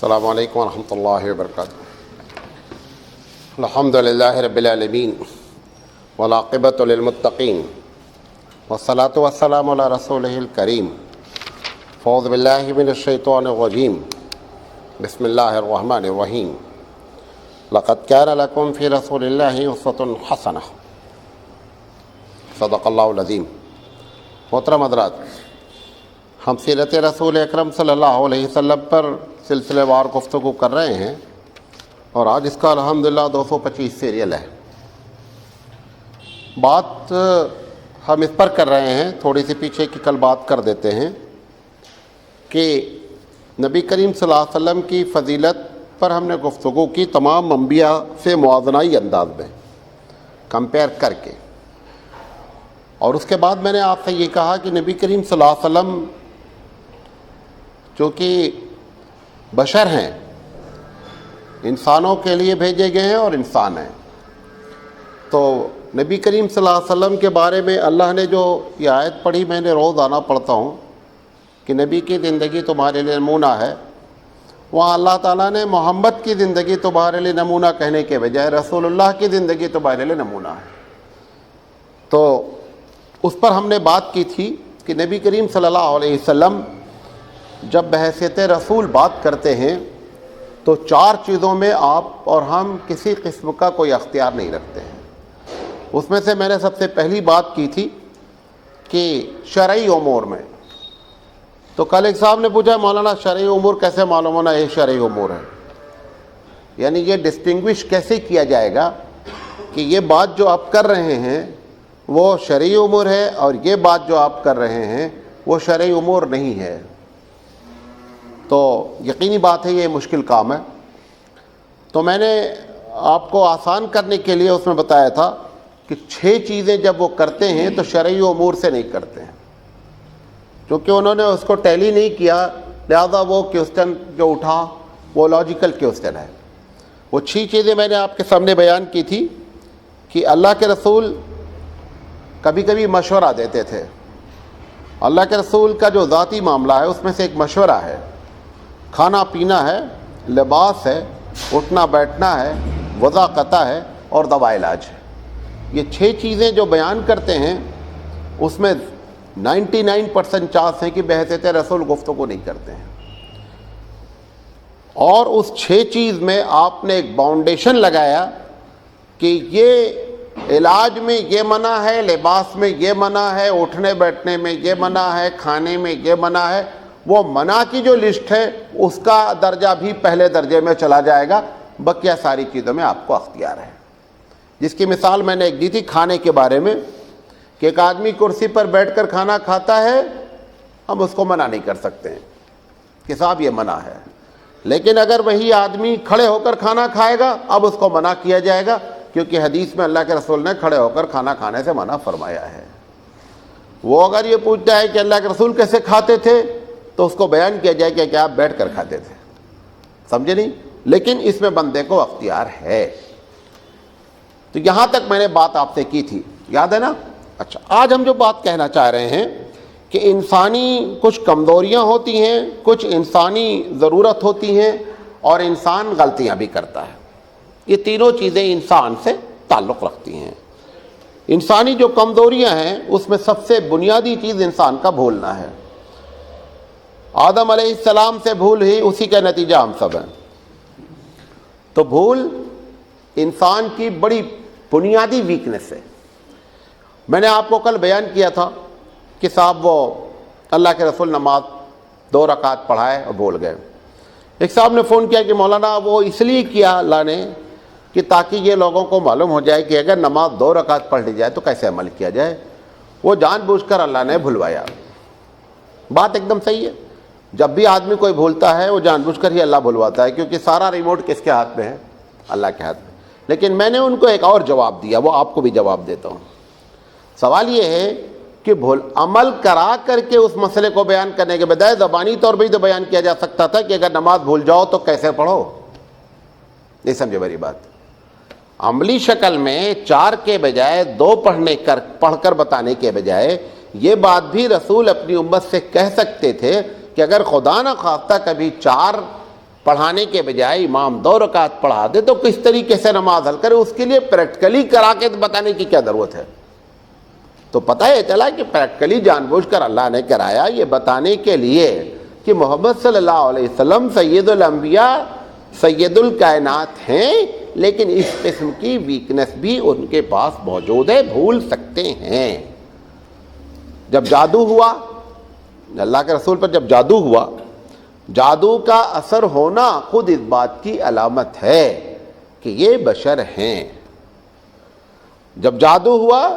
السلام علیکم ورحمۃ اللہ وبرکاتہ۔ الحمد للہ رب العالمین والعاقبۃ للمتقین والصلاۃ والسلام علی رسولہ الکریم۔ اعوذ باللہ من الشیطان الرجیم، بسم اللہ الرحمن الرحیم۔ لقد کان لکم فی رسول اللہ اسوۃ حسنہ، صدق اللہ العظیم۔ محترم حضرات، ہم سیرت رسول اکرم صلی اللہ علیہ وسلم پر سلسلے وار گفتگو کر رہے ہیں، اور آج اس کا الحمدللہ 225 سیریل ہے۔ بات ہم اس پر کر رہے ہیں، تھوڑی سی پیچھے کی کل بات کر دیتے ہیں کہ نبی کریم صلی اللہ علیہ وسلم کی فضیلت پر ہم نے گفتگو کی تمام انبیاء سے موازنائی انداز میں کمپیئر کر کے، اور اس کے بعد میں نے آپ سے یہ کہا کہ نبی کریم صلی اللہ علیہ وسلم جو کہ بشر ہیں، انسانوں کے لیے بھیجے گئے ہیں اور انسان ہیں، تو نبی کریم صلی اللہ علیہ وسلم کے بارے میں اللہ نے جو یہ آیت پڑھی، میں نے روزانہ پڑھتا ہوں کہ نبی کی زندگی تمہارے لیے نمونہ ہے، وہاں اللہ تعالیٰ نے محمد کی زندگی تمہارے لیے نمونہ کہنے کے بجائے رسول اللہ کی زندگی تمہارے لیے نمونہ ہے۔ تو اس پر ہم نے بات کی تھی کہ نبی کریم صلی اللہ علیہ وسلم جب بحیثیت رسول بات کرتے ہیں تو 4 چیزوں میں آپ اور ہم کسی قسم کا کوئی اختیار نہیں رکھتے ہیں۔ اس میں سے میں نے سب سے پہلی بات کی تھی کہ شرعی امور میں، تو کل ایک صاحب نے پوچھا مولانا شرعی امور کیسے معلوم ہونا یہ شرعی امور ہے، یعنی یہ ڈسٹنگوش کیسے کیا جائے گا کہ یہ بات جو آپ کر رہے ہیں وہ شرعی امور ہے اور یہ بات جو آپ کر رہے ہیں وہ شرعی امور نہیں ہے؟ تو یقینی بات ہے یہ مشکل کام ہے۔ تو میں نے آپ کو آسان کرنے کے لیے اس میں بتایا تھا کہ 6 چیزیں جب وہ کرتے ہیں تو شرعی امور سے نہیں کرتے ہیں، کیونکہ انہوں نے اس کو ٹیلی نہیں کیا، لہذا وہ کوسچن جو اٹھا وہ لاجیکل کوسچن ہے۔ وہ 6 چیزیں میں نے آپ کے سامنے بیان کی تھی کہ اللہ کے رسول کبھی کبھی مشورہ دیتے تھے۔ اللہ کے رسول کا جو ذاتی معاملہ ہے اس میں سے ایک مشورہ ہے، کھانا پینا ہے، لباس ہے، اٹھنا بیٹھنا ہے، وضع قطع ہے اور دوا علاج ہے۔ یہ 6 چیزیں جو بیان کرتے ہیں اس میں 99% چانس ہے کہ بحیثیت رسول گفتگو نہیں کرتے ہیں، اور اس 6 چیز میں آپ نے ایک باؤنڈیشن لگایا کہ یہ علاج میں یہ منع ہے، لباس میں یہ منع ہے، اٹھنے بیٹھنے میں یہ منع ہے، کھانے میں یہ منع ہے۔ وہ منع کی جو لسٹ ہے اس کا درجہ بھی پہلے درجے میں چلا جائے گا، بقیہ ساری چیزوں میں آپ کو اختیار ہے۔ جس کی مثال میں نے ایک دی تھی کھانے کے بارے میں کہ ایک آدمی کرسی پر بیٹھ کر کھانا کھاتا ہے، ہم اس کو منع نہیں کر سکتے ہیں کہ صاحب یہ منع ہے، لیکن اگر وہی آدمی کھڑے ہو کر کھانا کھائے گا اب اس کو منع کیا جائے گا، کیونکہ حدیث میں اللہ کے رسول نے کھڑے ہو کر کھانا کھانے سے منع فرمایا ہے۔ وہ اگر یہ پوچھتا ہے کہ اللہ کے رسول کیسے کھاتے تھے تو اس کو بیان کیا جائے کہ آپ بیٹھ کر کھاتے تھے، سمجھے نہیں؟ لیکن اس میں بندے کو اختیار ہے۔ تو یہاں تک میں نے بات آپ سے کی تھی، یاد ہے نا؟ اچھا، آج ہم جو بات کہنا چاہ رہے ہیں کہ انسانی کچھ کمزوریاں ہوتی ہیں، کچھ انسانی ضرورت ہوتی ہیں، اور انسان غلطیاں بھی کرتا ہے۔ یہ تینوں چیزیں انسان سے تعلق رکھتی ہیں۔ انسانی جو کمزوریاں ہیں اس میں سب سے بنیادی چیز انسان کا بھولنا ہے۔ آدم علیہ السلام سے بھول ہی اسی کا نتیجہ ہم سب ہیں۔ تو بھول انسان کی بڑی بنیادی ویکنس ہے۔ میں نے آپ کو کل بیان کیا تھا کہ صاحب وہ اللہ کے رسول نماز 2 رکعت پڑھائے اور بھول گئے۔ ایک صاحب نے فون کیا کہ مولانا وہ اس لیے کیا اللہ نے کہ تاکہ یہ لوگوں کو معلوم ہو جائے کہ اگر نماز 2 رکعت پڑھ لی جائے تو کیسے عمل کیا جائے۔ وہ جان بوجھ کر اللہ نے بھلوایا۔ بات ایک دم صحیح ہے، جب بھی آدمی کوئی بھولتا ہے وہ جان بوجھ کر ہی اللہ بھلواتا ہے، کیونکہ سارا ریموٹ کس کے ہاتھ میں ہے؟ اللہ کے ہاتھ میں۔ لیکن میں نے ان کو ایک اور جواب دیا، وہ آپ کو بھی جواب دیتا ہوں۔ سوال یہ ہے کہ عمل کرا کر کے اس مسئلے کو بیان کرنے کے بجائے زبانی طور پہ ہی تو بیان کیا جا سکتا تھا کہ اگر نماز بھول جاؤ تو کیسے پڑھو۔ نہیں سمجھے میری بات؟ عملی شکل میں 4 کے بجائے 2 پڑھ کر بتانے کے بجائے یہ بات بھی رسول اپنی امت سے کہہ سکتے تھے کہ اگر خدا نہ خواستہ کبھی 4 پڑھانے کے بجائے امام 2 رکعت پڑھا دے تو کس طریقے سے نماز حل کرے، اس کے لیے پریکٹیکلی کرا کے بتانے کی کیا ضرورت ہے؟ تو پتہ ہے چلا کہ پریکٹیکلی جان بوجھ کر اللہ نے کرایا یہ بتانے کے لیے کہ محمد صلی اللہ علیہ وسلم سید الانبیاء سید الکائنات ہیں، لیکن اس قسم کی ویکنس بھی ان کے پاس موجود ہے، بھول سکتے ہیں۔ جب جادو ہوا، اللہ کے رسول پر جب جادو ہوا، جادو کا اثر ہونا خود اس بات کی علامت ہے کہ یہ بشر ہیں۔ جب جادو ہوا،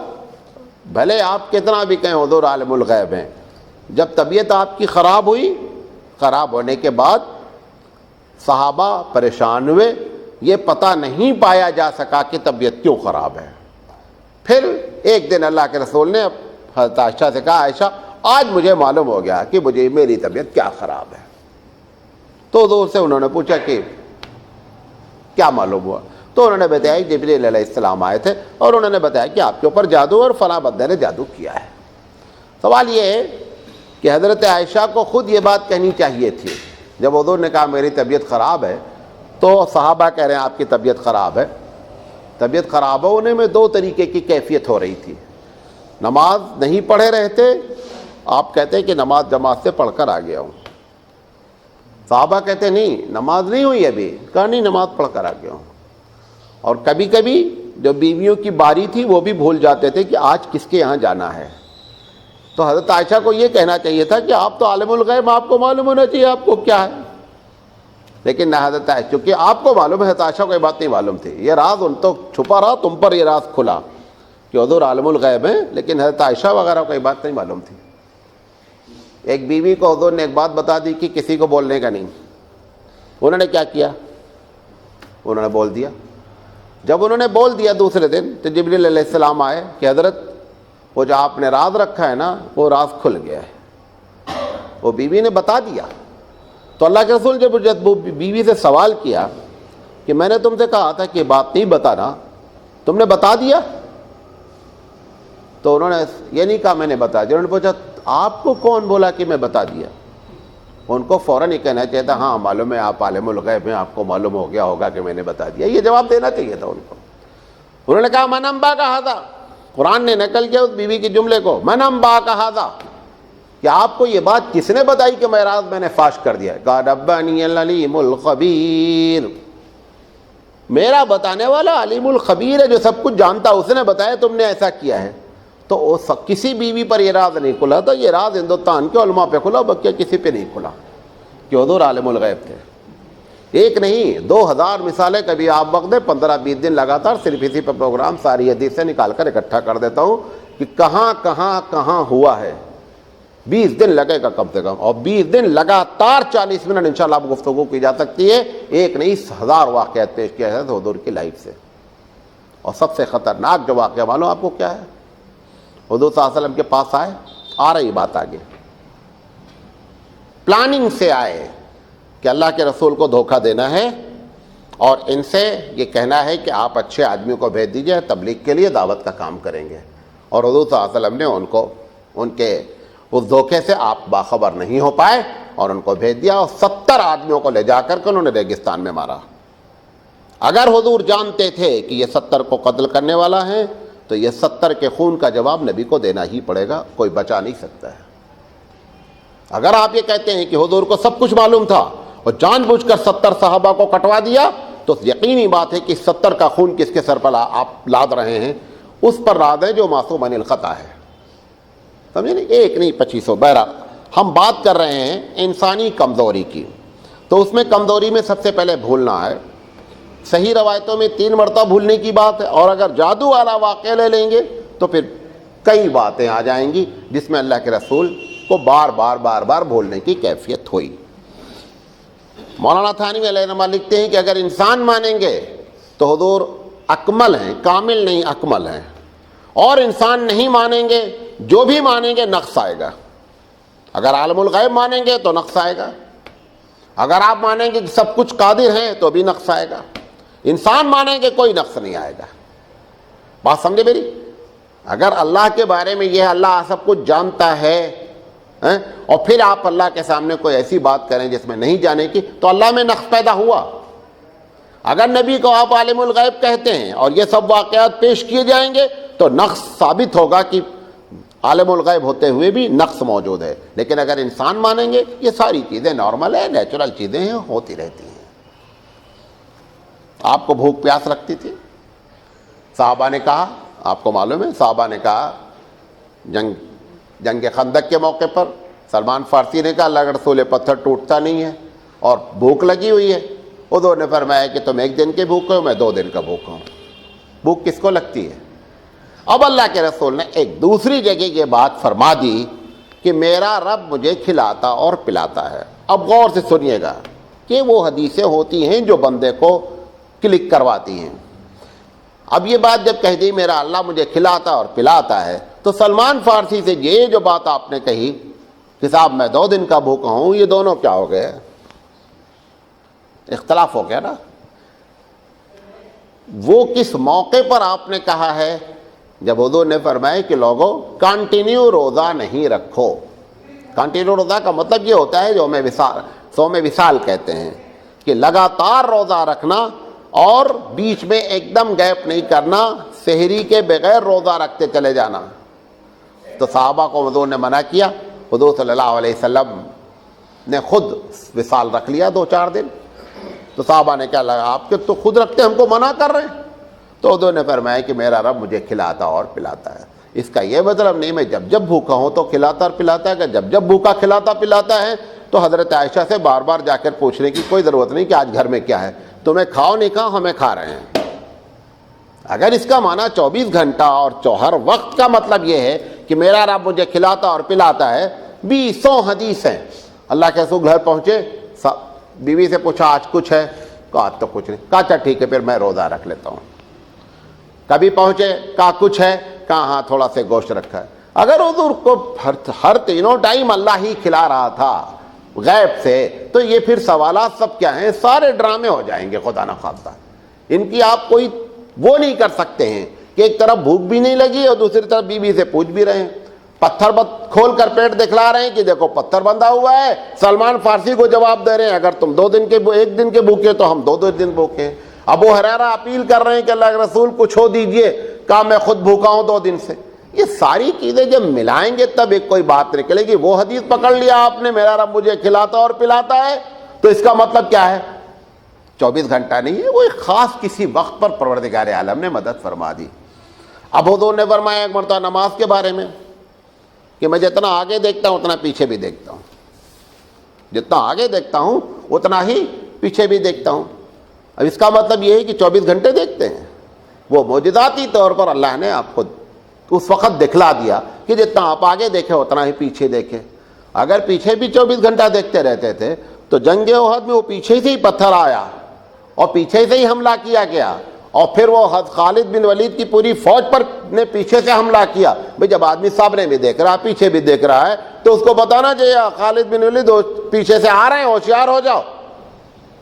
بھلے آپ کتنا بھی کہیں حضور عالم الغیب ہیں، جب طبیعت آپ کی خراب ہوئی، خراب ہونے کے بعد صحابہ پریشان ہوئے، یہ پتہ نہیں پایا جا سکا کہ طبیعت کیوں خراب ہے۔ پھر ایک دن اللہ کے رسول نے حضرت عائشہ سے کہا، عائشہ آج مجھے معلوم ہو گیا کہ مجھے میری طبیعت کیا خراب ہے۔ تو حضور سے انہوں نے پوچھا کہ کیا معلوم ہوا؟ تو انہوں نے بتایا کہ جبریل علیہ السلام آئے تھے اور انہوں نے بتایا کہ آپ کے اوپر جادو اور فلاں بندے نے جادو کیا ہے۔ سوال یہ ہے کہ حضرت عائشہ کو خود یہ بات کہنی چاہیے تھی۔ جب حضور نے کہا میری طبیعت خراب ہے تو صحابہ کہہ رہے ہیں آپ کی طبیعت خراب ہے۔ طبیعت خراب ہونے میں 2 طریقے کی کیفیت ہو رہی تھی۔ نماز نہیں پڑھے رہتے، آپ کہتے کہ نماز جماعت سے پڑھ کر آ گیا ہوں۔ صحابہ کہتے نہیں نماز نہیں ہوئی ابھی، کہا نہیں نماز پڑھ کر آ گیا ہوں۔ اور کبھی کبھی جو بیویوں کی باری تھی وہ بھی بھول جاتے تھے کہ آج کس کے یہاں جانا ہے۔ تو حضرت عائشہ کو یہ کہنا چاہیے تھا کہ آپ تو عالم الغیب، آپ کو معلوم ہونا چاہیے آپ کو کیا ہے، لیکن نہ حضرت عائشہ، چونکہ آپ کو معلوم ہے، حضرت عائشہ کو یہ بات نہیں معلوم تھی۔ یہ راز ان تو چھپا رہا، تم پر یہ راز کھلا کہ حضور عالم الغیب ہیں، لیکن حضرت عائشہ وغیرہ کو یہ بات نہیں معلوم تھی۔ ایک بیوی کو حضور نے ایک بات بتا دی کہ کسی کو بولنے کا نہیں۔ انہوں نے کیا کیا؟ انہوں نے بول دیا۔ جب انہوں نے بول دیا دوسرے دن تو جبریل علیہ السلام آئے کہ حضرت وہ جو آپ نے راز رکھا ہے نا وہ راز کھل گیا ہے، وہ بیوی نے بتا دیا۔ تو اللہ کے رسول جب بیوی سے سوال کیا کہ میں نے تم سے کہا تھا کہ بات نہیں بتانا، تم نے بتا دیا؟ تو انہوں نے یہ نہیں کہا میں نے بتا دیا۔ انہوں نے پوچھا آپ کو کون بولا کہ میں بتا دیا؟ ان کو فوراً یہ کہنا چاہیے تھا ہاں معلوم ہے آپ عالم الغیب ہیں، آپ کو معلوم ہو گیا ہوگا کہ میں نے بتا دیا، یہ جواب دینا چاہیے تھا ان کو۔ انہوں نے کہا من انبا کا ہذا، قرآن نے نقل کیا اس بیوی کے جملے کو، من انبا کا ہذا، کہ آپ کو یہ بات کس نے بتائی کہ راز میں نے فاش کر دیا؟ کہا نبانی العلیم الخبیر، میرا بتانے والا علیم الخبیر ہے جو سب کچھ جانتا، اس نے بتایا تم نے ایسا کیا ہے۔ تو کسی بیوی پر یہ راز نہیں کھلا تھا، یہ راز ہندوستان کے علماء پہ کھلا، بلکہ کسی پہ نہیں کھلا کہ حضور عالم الغیب تھے۔ ایک نہیں 2000 مثالیں کبھی آپ وقت دیں، 15-20 دن لگاتار صرف اسی پہ پروگرام ساری حدیث سے نکال کر اکٹھا کر دیتا ہوں کہ کہاں کہاں کہاں ہوا ہے۔ 20 دن لگے گا کم سے کم، اور 20 دن لگاتار 40 منٹ انشاءاللہ آپ گفتگو کی جا سکتی ہے۔ ایک نہیں 1000 واقعات پیش کیا ہے حضور کی لائف سے۔ اور سب سے خطرناک جو واقعہ معلوم آپ کو کیا ہے؟ حضور صلی اللہ علیہ وسلم کے پاس آئے، آ رہی بات آگے، پلاننگ سے آئے کہ اللہ کے رسول کو دھوکہ دینا ہے اور ان سے یہ کہنا ہے کہ آپ اچھے آدمیوں کو بھیج دیجئے، تبلیغ کے لیے دعوت کا کام کریں گے۔ اور حضور صلی اللہ علیہ وسلم نے ان کو ان کے اس دھوکے سے آپ باخبر نہیں ہو پائے اور ان کو بھیج دیا، اور 70 آدمیوں کو لے جا کر کے انہوں نے ریگستان میں مارا۔ اگر حضور جانتے تھے کہ یہ 70 کو قتل کرنے والا ہے تو یہ 70 کے خون کا جواب نبی کو دینا ہی پڑے گا، کوئی بچا نہیں سکتا ہے۔ اگر آپ یہ کہتے ہیں کہ حضور کو سب کچھ معلوم تھا اور جان بوجھ کر 70 صحابہ کو کٹوا دیا، تو یقینی بات ہے کہ 70 کا خون کس کے سر پر آپ لاد رہے ہیں؟ اس پر لاد ہے جو معصوم عن الخطا ہے، سمجھے نہیں؟ ایک نہیں 2500۔ بہرحال ہم بات کر رہے ہیں انسانی کمزوری کی، تو اس میں کمزوری میں سب سے پہلے بھولنا ہے۔ صحیح روایتوں میں 3 مرتبہ بھولنے کی بات ہے، اور اگر جادو والا واقعہ لے لیں گے تو پھر کئی باتیں آ جائیں گی جس میں اللہ کے رسول کو بار بار بھولنے کی کیفیت ہوئی۔ مولانا تھانوی علیہ رحمہ لکھتے ہیں کہ اگر انسان مانیں گے تو حضور اکمل ہیں، کامل نہیں اکمل ہیں، اور انسان نہیں مانیں گے، جو بھی مانیں گے نقص آئے گا۔ اگر عالم الغیب مانیں گے تو نقص آئے گا، اگر آپ مانیں گے کہ سب کچھ قادر ہیں تو بھی نقص آئے گا، انسان مانیں گے کوئی نقص نہیں آئے گا۔ بات سمجھے میری؟ اگر اللہ کے بارے میں یہ اللہ سب کچھ جانتا ہے اور پھر آپ اللہ کے سامنے کوئی ایسی بات کریں جس میں نہیں جانے کی، تو اللہ میں نقص پیدا ہوا۔ اگر نبی کو آپ عالم الغیب کہتے ہیں اور یہ سب واقعات پیش کیے جائیں گے تو نقص ثابت ہوگا کہ عالم الغیب ہوتے ہوئے بھی نقص موجود ہے۔ لیکن اگر انسان مانیں گے یہ ساری چیزیں نارمل ہیں، نیچرل چیزیں ہیں، ہوتی رہتی ہیں۔ آپ کو بھوک پیاس لگتی تھی، صحابہ نے کہا، آپ کو معلوم ہے صحابہ نے کہا جنگ خندق کے موقع پر سلمان فارسی نے کہا اللہ کے رسول پتھر ٹوٹتا نہیں ہے اور بھوک لگی ہوئی ہے۔ حضور نے فرمایا کہ تم 1 دن کے بھوکے ہو، میں 2 دن کا بھوکا ہوں۔ بھوک کس کو لگتی ہے؟ اب اللہ کے رسول نے ایک دوسری جگہ یہ بات فرما دی کہ میرا رب مجھے کھلاتا اور پلاتا ہے۔ اب غور سے سنیے گا کہ وہ حدیثیں ہوتی ہیں جو بندے کو کلک کرواتی ہیں۔ اب یہ بات جب کہہ دی میرا اللہ مجھے کھلاتا اور پلاتا ہے، تو سلمان فارسی سے یہ جو بات آپ نے کہی کہ صاحب میں 2 دن کا بھوکا ہوں، یہ دونوں کیا ہو گئے؟ اختلاف ہو گیا نا۔ وہ کس موقع پر آپ نے کہا ہے؟ جب حضور نے فرمایا کہ لوگوں کنٹینیو روزہ نہیں رکھو۔ کنٹینیو روزہ کا مطلب یہ ہوتا ہے صوم وصال کہتے ہیں کہ لگاتار روزہ رکھنا اور بیچ میں ایک دم گیپ نہیں کرنا، سحری کے بغیر روزہ رکھتے چلے جانا۔ تو صحابہ کو حضور نے منع کیا۔ حضور صلی اللہ علیہ وسلم نے خود وصال رکھ لیا 2-4 دن۔ تو صحابہ نے کیا لگا آپ کے تو خود رکھتے ہم کو منع کر رہے ہیں؟ تو حضور نے فرمایا کہ میرا رب مجھے کھلاتا اور پلاتا ہے۔ اس کا یہ مطلب نہیں میں جب بھوکا ہوں تو کھلاتا اور پلاتا ہے، کہ جب بھوکا کھلاتا پلاتا ہے تو حضرت عائشہ سے بار بار جا کر پوچھنے کی کوئی ضرورت نہیں کہ آج گھر میں کیا ہے، تمہیں کھاؤ نہیں کھاؤ ہمیں کھا رہے ہیں۔ اگر اس کا معنی 24 گھنٹہ اور ہر وقت کا مطلب یہ ہے کہ میرا رب مجھے کھلاتا اور پلاتا ہے، 200 حدیث ہیں۔ اللہ کے رسول گھر پہنچے، بیوی سے پوچھا آج کچھ ہے؟ کہا آج تو کچھ نہیں۔ کہا اچھا ٹھیک ہے پھر میں روزہ رکھ لیتا ہوں۔ کبھی پہنچے، کہا کچھ ہے؟ کہا ہاں تھوڑا سے گوشت رکھا ہے۔ اگر حضور کو ہر تینوں ٹائم اللہ ہی کھلا رہا تھا غیب سے، تو یہ پھر سوالات سب کیا ہیں؟ سارے ڈرامے ہو جائیں گے خدا نہ خواستہ۔ ان کی آپ کوئی وہ نہیں کر سکتے ہیں کہ ایک طرف بھوک بھی نہیں لگی اور دوسری طرف بیوی سے پوچھ بھی رہے ہیں، پتھر کھول کر پیٹ دکھلا رہے ہیں کہ دیکھو پتھر بندھا ہوا ہے، سلمان فارسی کو جواب دے رہے ہیں اگر تم 1 دن کے بھوکے تو ہم 2 دن بھوکے ہیں۔ ابو ہریرہ اپیل کر رہے ہیں کہ اللہ کے رسول کچھ ہو دیجئے، کہا میں خود بھوکا ہوں 2 دن سے۔ یہ ساری چیزیں جب ملائیں گے تب ایک کوئی بات نکلے گی۔ وہ حدیث پکڑ لیا آپ نے میرا رب مجھے کھلاتا اور پلاتا ہے، تو اس کا مطلب کیا ہے؟ 24 گھنٹہ نہیں ہے، وہ ایک خاص کسی وقت پر پروردگار عالم نے مدد فرما دی۔ اب حضور نے فرمایا ایک مرتبہ نماز کے بارے میں کہ میں جتنا آگے دیکھتا ہوں اتنا پیچھے بھی دیکھتا ہوں، جتنا آگے دیکھتا ہوں اتنا ہی پیچھے بھی دیکھتا ہوں۔ اب اس کا مطلب یہ ہے کہ 24 گھنٹے دیکھتے ہیں۔ وہ معجزاتی طور پر اللہ نے آپ کو اس وقت دکھلا دیا کہ جتنا آپ آگے دیکھیں اتنا ہی پیچھے دیکھیں۔ اگر پیچھے بھی 24 گھنٹہ دیکھتے رہتے تھے تو جنگ احد میں وہ پیچھے سے ہی پتھر آیا اور پیچھے سے ہی حملہ کیا گیا، اور پھر وہ خالد بن ولید کی پوری فوج پر نے پیچھے سے حملہ کیا۔ بھئی جب آدمی سامنے بھی دیکھ رہا پیچھے بھی دیکھ رہا ہے تو اس کو بتانا چاہیے خالد بن ولید پیچھے سے آ رہے ہیں، ہوشیار ہو جاؤ۔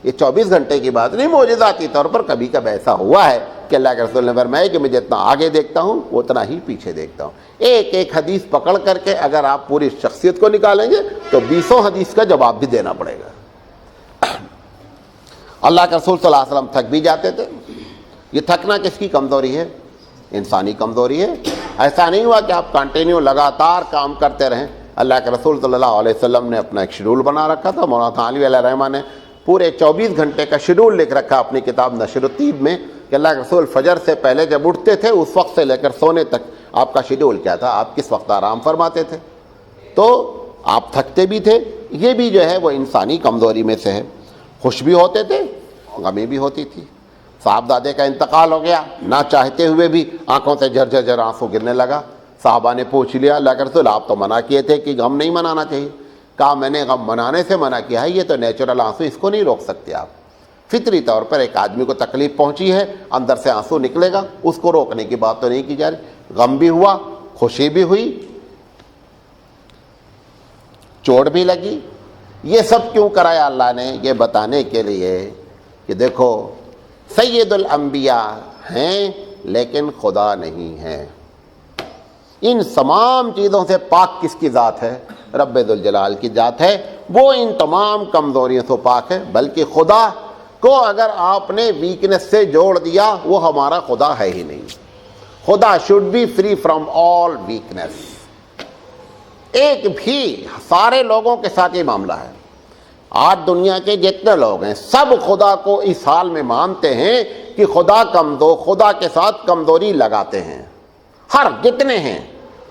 یہ 24 گھنٹے کی بات نہیں، معجزاتی طور پر کبھی کبھی ایسا ہوا ہے کہ اللہ کے رسول نے فرمایا کہ میں جتنا آگے دیکھتا ہوں اتنا ہی پیچھے دیکھتا ہوں۔ ایک ایک حدیث پکڑ کر کے اگر آپ پوری شخصیت کو نکالیں گے تو 200 حدیث کا جواب بھی دینا پڑے گا۔ اللہ کے رسول صلی اللہ علیہ وسلم تھک بھی جاتے تھے۔ یہ تھکنا کس کی کمزوری ہے؟ انسانی کمزوری ہے۔ ایسا نہیں ہوا کہ آپ کنٹینیو لگاتار کام کرتے رہیں۔ اللہ کے رسول صلی اللہ علیہ وسلم نے اپنا ایک شیڈول بنا رکھا تھا۔ مولانا علی علیہ الرحمہ نے پورے 24 گھنٹے کا شیڈول لکھ رکھا اپنی کتاب نشر الطیب میں کہ اللہ کے رسول فجر سے پہلے جب اٹھتے تھے اس وقت سے لے کر سونے تک آپ کا شیڈول کیا تھا، آپ کس وقت آرام فرماتے تھے۔ تو آپ تھکتے بھی تھے، یہ بھی جو ہے وہ انسانی کمزوری میں سے ہے۔ خوش بھی ہوتے تھے، غمی بھی ہوتی تھی۔ صاحب دادے کا انتقال ہو گیا، نہ چاہتے ہوئے بھی آنکھوں سے جھر جھر آنسو گرنے لگا۔ صحابہ نے پوچھ لیا اللہ کے رسول آپ تو منع کیے تھے کہ غم نہیں منانا چاہیے۔ کہا میں نے غم منانے سے منع کیا ہے، یہ تو نیچرل آنسو، اس کو نہیں روک سکتے آپ۔ فطری طور پر ایک آدمی کو تکلیف پہنچی ہے، اندر سے آنسو نکلے گا، اس کو روکنے کی بات تو نہیں کی جا رہی۔ غم بھی ہوا، خوشی بھی ہوئی، چوٹ بھی لگی۔ یہ سب کیوں کرایا اللہ نے؟ یہ بتانے کے لیے کہ دیکھو سید الانبیاء ہیں لیکن خدا نہیں ہے۔ ان تمام چیزوں سے پاک کس کی ذات ہے؟ رب ذوالجلال کی ذات ہے، وہ ان تمام کمزوریوں سے پاک ہے۔ بلکہ خدا کو اگر آپ نے ویکنس سے جوڑ دیا، وہ ہمارا خدا ہے ہی نہیں۔ خدا should be free from all weakness. ایک بھی سارے لوگوں کے ساتھ یہ معاملہ ہے۔ آج دنیا کے جتنے لوگ ہیں سب خدا کو اس حال میں مانتے ہیں کہ خدا کے ساتھ کمزوری لگاتے ہیں، ہر جتنے ہیں،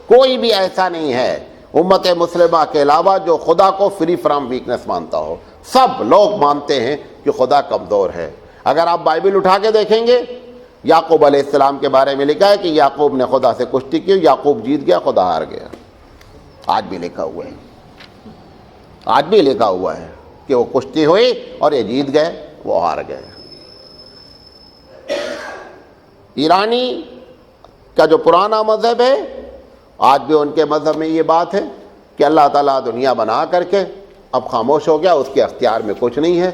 کوئی بھی ایسا نہیں ہے امت مسلمہ کے علاوہ جو خدا کو فری فرام ویکنس مانتا ہو۔ سب لوگ مانتے ہیں کہ خدا کمزور ہے۔ اگر آپ بائبل اٹھا کے دیکھیں گے، یعقوب علیہ السلام کے بارے میں لکھا ہے کہ یعقوب نے خدا سے کشتی کی، یعقوب جیت گیا، خدا ہار گیا۔ آج بھی لکھا ہوا ہے، آج بھی لکھا ہوا ہے کہ وہ کشتی ہوئی اور یہ جیت گئے، وہ ہار گئے۔ ایرانی کا جو پرانا مذہب ہے، آج بھی ان کے مذہب میں یہ بات ہے کہ اللہ تعالیٰ دنیا بنا کر کے اب خاموش ہو گیا، اس کے اختیار میں کچھ نہیں ہے،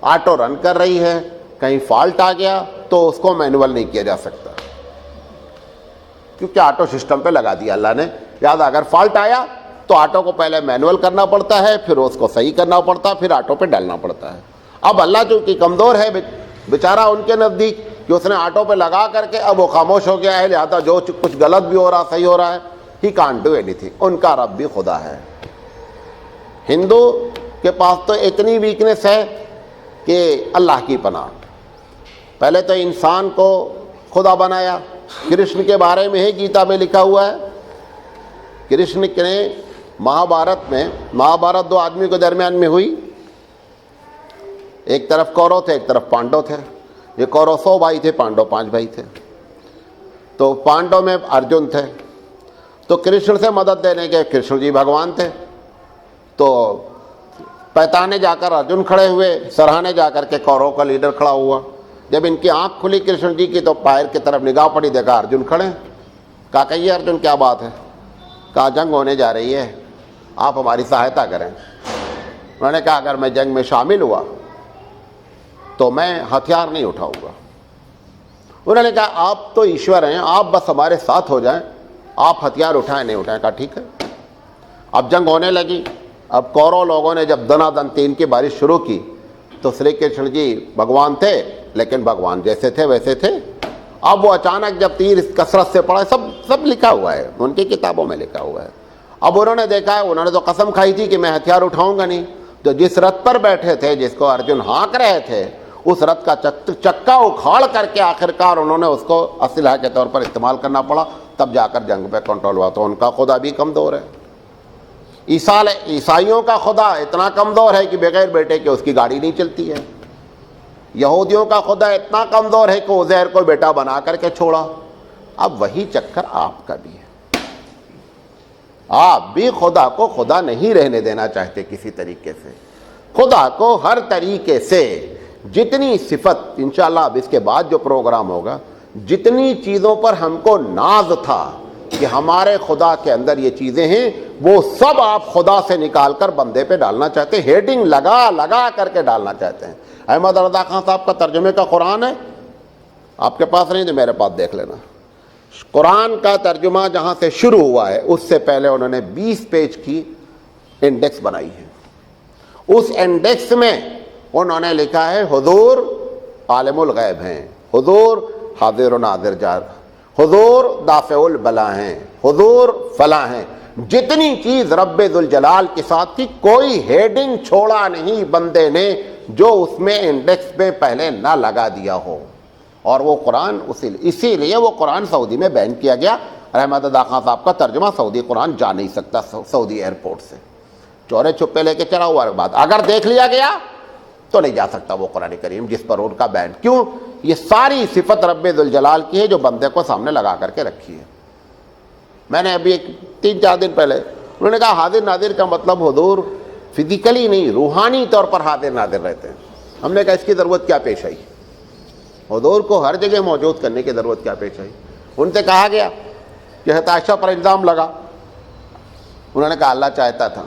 آٹو رن کر رہی ہے، کہیں فالٹ آ گیا تو اس کو مینول نہیں کیا جا سکتا، کیونکہ آٹو سسٹم پہ لگا دیا اللہ نے۔ لہٰذا اگر فالٹ آیا تو آٹو کو پہلے مینول کرنا پڑتا ہے، پھر اس کو صحیح کرنا پڑتا ہے، پھر آٹو پہ ڈالنا پڑتا ہے۔ اب اللہ جو کہ کمزور ہے بیچارہ ان کے نزدیک کہ اس نے آٹو پہ لگا کر کے اب وہ خاموش ہو گیا ہے، لہٰذا جو کچھ غلط بھی ہو رہا صحیح ہو رہا ہے، ہی کانٹ ڈو اینی تھنگ۔ ان کا رب بھی خدا ہے۔ ہندو کے پاس تو اتنی ویکنس ہے کہ اللہ کی پناہ، پہلے تو انسان کو خدا بنایا۔ کرشن کے بارے میں ہی گیتا میں لکھا ہوا ہے، کرشن نے مہابھارت دو آدمی کے درمیان میں ہوئی، ایک طرف کورو تھے، ایک طرف پانڈو تھے۔ یہ کورو 100 بھائی تھے، پانڈو 5 بھائی تھے۔ تو پانڈو میں ارجن تھے، تو کرشن سے مدد لینے کے، کرشن جی بھگوان تھے، تو پہتانے جا کر ارجن کھڑے ہوئے، سرہانے جا کر کے کورو کا لیڈر کھڑا ہوا۔ جب ان کی آنکھ کھلی کرشن جی کی تو پائر کی طرف نگاہ پڑی، دیکھا ارجن کھڑے۔ کہا کہ یہ ارجن کیا بات ہے؟ کہا جنگ ہونے جا رہی ہے، آپ ہماری سہایتا کریں۔ انہوں نے کہا اگر میں جنگ میں شامل ہوا تو میں ہتھیار نہیں اٹھاؤں گا۔ انہوں نے کہا آپ تو ایشور ہیں، آپ بس ہمارے ساتھ ہو جائیں، آپ ہتھیار اٹھائیں نہیں اٹھائیں۔ کہا ٹھیک ہے۔ اب جنگ ہونے لگی۔ اب کورو لوگوں نے جب دنا دن تین کی بارش شروع کی تو شری کرشن جی بھگوان تھے، لیکن بھگوان جیسے تھے ویسے تھے۔ اب وہ اچانک جب تیر اس کثرت سے پڑا، سب لکھا ہوا ہے، ان کی کتابوں میں لکھا ہوا ہے۔ اب انہوں نے دیکھا ہے، انہوں نے تو قسم کھائی تھی کہ میں ہتھیار اٹھاؤں گا نہیں، تو جس رتھ پر بیٹھے تھے، جس کو ارجن ہانک رہے تھے، اس رتھ کا چکا اکھاڑ کر کے آخرکار انہوں نے اس کو اسلحہ کے طور پر استعمال کرنا پڑا، تب جا کر جنگ پہ کنٹرول ہوا۔ تو ان کا خدا بھی کمزور ہے۔ عیسائیوں کا خدا اتنا کمزور ہے کہ بغیر بیٹے کے اس کی گاڑی نہیں چلتی ہے۔ یہودیوں کا خدا اتنا کمزور ہے کہ عزیر کو بیٹا بنا کر کے چھوڑا۔ اب وہی چکر آپ کا بھی ہے، آپ بھی خدا کو خدا نہیں رہنے دینا چاہتے کسی طریقے سے۔ خدا کو ہر طریقے سے جتنی صفت، انشاءاللہ اب اس کے بعد جو پروگرام ہوگا، جتنی چیزوں پر ہم کو ناز تھا کہ ہمارے خدا کے اندر یہ چیزیں ہیں، وہ سب آپ خدا سے نکال کر بندے پہ ڈالنا چاہتے ہیں، ہیڈنگ لگا کر کے ڈالنا چاہتے ہیں۔ احمد رضا خان صاحب کا ترجمے کا قرآن ہے، آپ کے پاس نہیں تو میرے پاس دیکھ لینا۔ قرآن کا ترجمہ جہاں سے شروع ہوا ہے اس سے پہلے انہوں نے 20 پیج کی انڈیکس بنائی ہے۔ اس انڈیکس میں انہوں نے لکھا ہے حضور عالم الغیب ہیں، حضور حاضر و ناظر جار، حضور دافع البلا ہیں، حضور فلاں ہیں۔ جتنی چیز رب ذوالجلال کے ساتھ تھی، کوئی ہیڈنگ چھوڑا نہیں بندے نے جو اس میں انڈیکس میں پہلے نہ لگا دیا ہو۔ اور وہ قرآن اسی لیے وہ قرآن سعودی میں بین کیا گیا۔ رحمت اللہ خان صاحب کا ترجمہ سعودی قرآن جا نہیں سکتا سعودی ایئرپورٹ سے، چورے چھپے لے کے چلا ہوا بات، اگر دیکھ لیا گیا تو نہیں جا سکتا وہ قرآن کریم جس پر ان کا بین۔ کیوں؟ یہ ساری صفت رب ذوالجلال کی ہے جو بندے کو سامنے لگا کر کے رکھی ہے۔ میں نے ابھی 3-4 دن پہلے انہوں نے کہا حاضر ناظر کا مطلب حضور فزیکلی نہیں، روحانی طور پر حاضر ناظر رہتے ہیں۔ ہم نے کہا اس کی ضرورت کیا پیش آئی؟ حضور کو ہر جگہ موجود کرنے کی ضرورت کیا پیش آئی؟ ان سے کہا گیا کہ حضرت عائشہ پر الزام لگا، انہوں نے کہا اللہ چاہتا تھا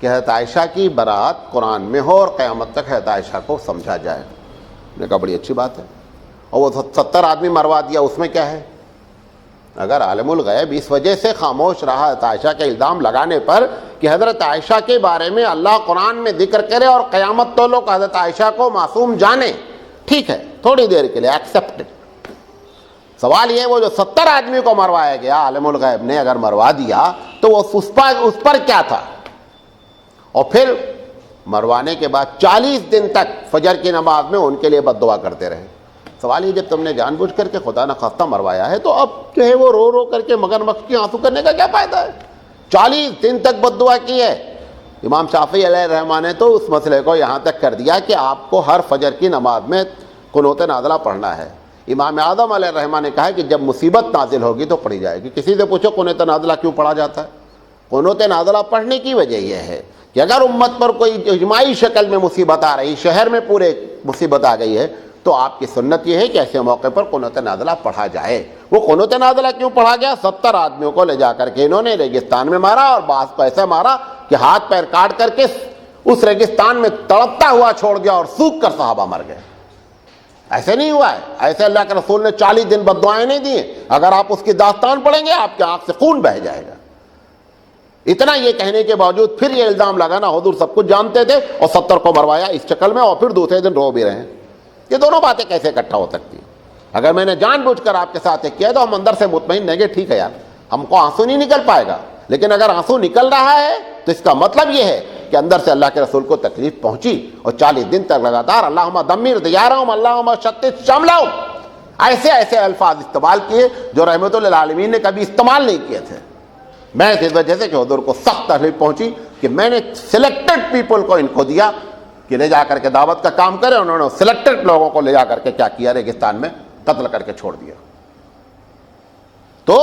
کہ حضرت عائشہ کی برات قرآن میں ہو اور قیامت تک حضرت عائشہ کو سمجھا جائے۔ میں نے کہا بڑی اچھی بات ہے، اور وہ 70 آدمی مروا دیا، اس میں کیا ہے؟ اگر عالم الغیب اس وجہ سے خاموش رہا حضرت عائشہ کے الزام لگانے پر کہ حضرت عائشہ کے بارے میں اللہ قرآن میں ذکر کرے اور قیامت تو لوگ حضرت عائشہ کو معصوم جانے، ٹھیک ہے تھوڑی دیر کے لیے ایکسیپٹ۔ سوال یہ ہے وہ جو 70 آدمی کو مروایا گیا عالم الغیب نے اگر مروا دیا تو وہ اس پر کیا تھا؟ اور پھر مروانے کے بعد 40 دن تک فجر کی نماز میں ان کے لیے بد دعا کرتے رہے۔ سوال یہ جب تم نے جان بوجھ کر کے خدا نہ خواستہ مروایا ہے تو اب جو ہے وہ رو رو کر کے مگرمچھ کی آنسو کرنے کا کیا فائدہ ہے؟ 40 دن تک بد دعا کی ہے۔ امام شافعی علیہ الرحمہ نے تو اس مسئلے کو یہاں تک کر دیا کہ آپ کو ہر فجر کی نماز میں قنوت نازلہ پڑھنا ہے۔ امام اعظم علیہ الرحمہ نے کہا ہے کہ جب مصیبت نازل ہوگی تو پڑھی جائے گی۔ کسی سے پوچھو قنوت نازلہ کیوں پڑھا جاتا ہے؟ قنوت نازلہ پڑھنے کی وجہ یہ ہے کہ اگر امت پر کوئی اجماعی شکل میں مصیبت آ رہی، شہر میں پورے مصیبت آ گئی ہے، تو آپ کی سنت یہ ہے کہ ایسے موقع پر قنوت نازلہ پڑھا جائے۔ وہ قنوت نازلہ کیوں پڑھا گیا؟ 70 آدمیوں کو لے جا کر کے انہوں نے ریگستان میں مارا اور بعض کو ایسا مارا کہ ہاتھ پیر کاٹ کر کے اس ریگستان میں تڑپتا ہوا چھوڑ دیا اور سوکھ کر صحابہ مر گئے۔ ایسے نہیں ہوا ہے، ایسے اللہ کے رسول نے 40 دن بد دعائیں نہیں دی ہیں۔ اگر آپ اس کی داستان پڑھیں گے آپ کے آنکھ سے خون بہہ جائے گا۔ اتنا یہ کہنے کے باوجود پھر یہ الزام لگانا حضور سب کچھ جانتے تھے اور 70 کو مروایا اس شکل میں، اور پھر دوسرے دن رو بھی رہے ہیں۔ یہ دونوں باتیں کیسے اکٹھا ہو سکتی ہیں؟ اگر میں نے جان بوجھ کر آپ کے ساتھ یہ کیا تو ہم اندر سے مطمئن ہیں کہ ٹھیک ہے یار ہم کو آنسو نہیں نکل پائے گا، لیکن اگر آنسو نکل رہا ہے تو اس کا مطلب یہ ہے کہ اندر سے اللہ کے رسول کو تکلیف پہنچی، اور 40 دن تک لگاتار اللہم دمر دیارہم اللہم شتت شملہم ایسے ایسے الفاظ استعمال کیے جو رحمت للعالمین نے کبھی استعمال نہیں کیے تھے۔ میں اس وجہ سے کہ حضور کو سخت تکلیف پہنچی کہ میں نے سلیکٹڈ پیپل کو ان کو دیا کہ لے جا کر کے دعوت کا کام کرے، انہوں نے سلیکٹڈ لوگوں کو لے جا کر کے کیا کیا؟ ریگستان میں قتل کر کے چھوڑ دیا۔ تو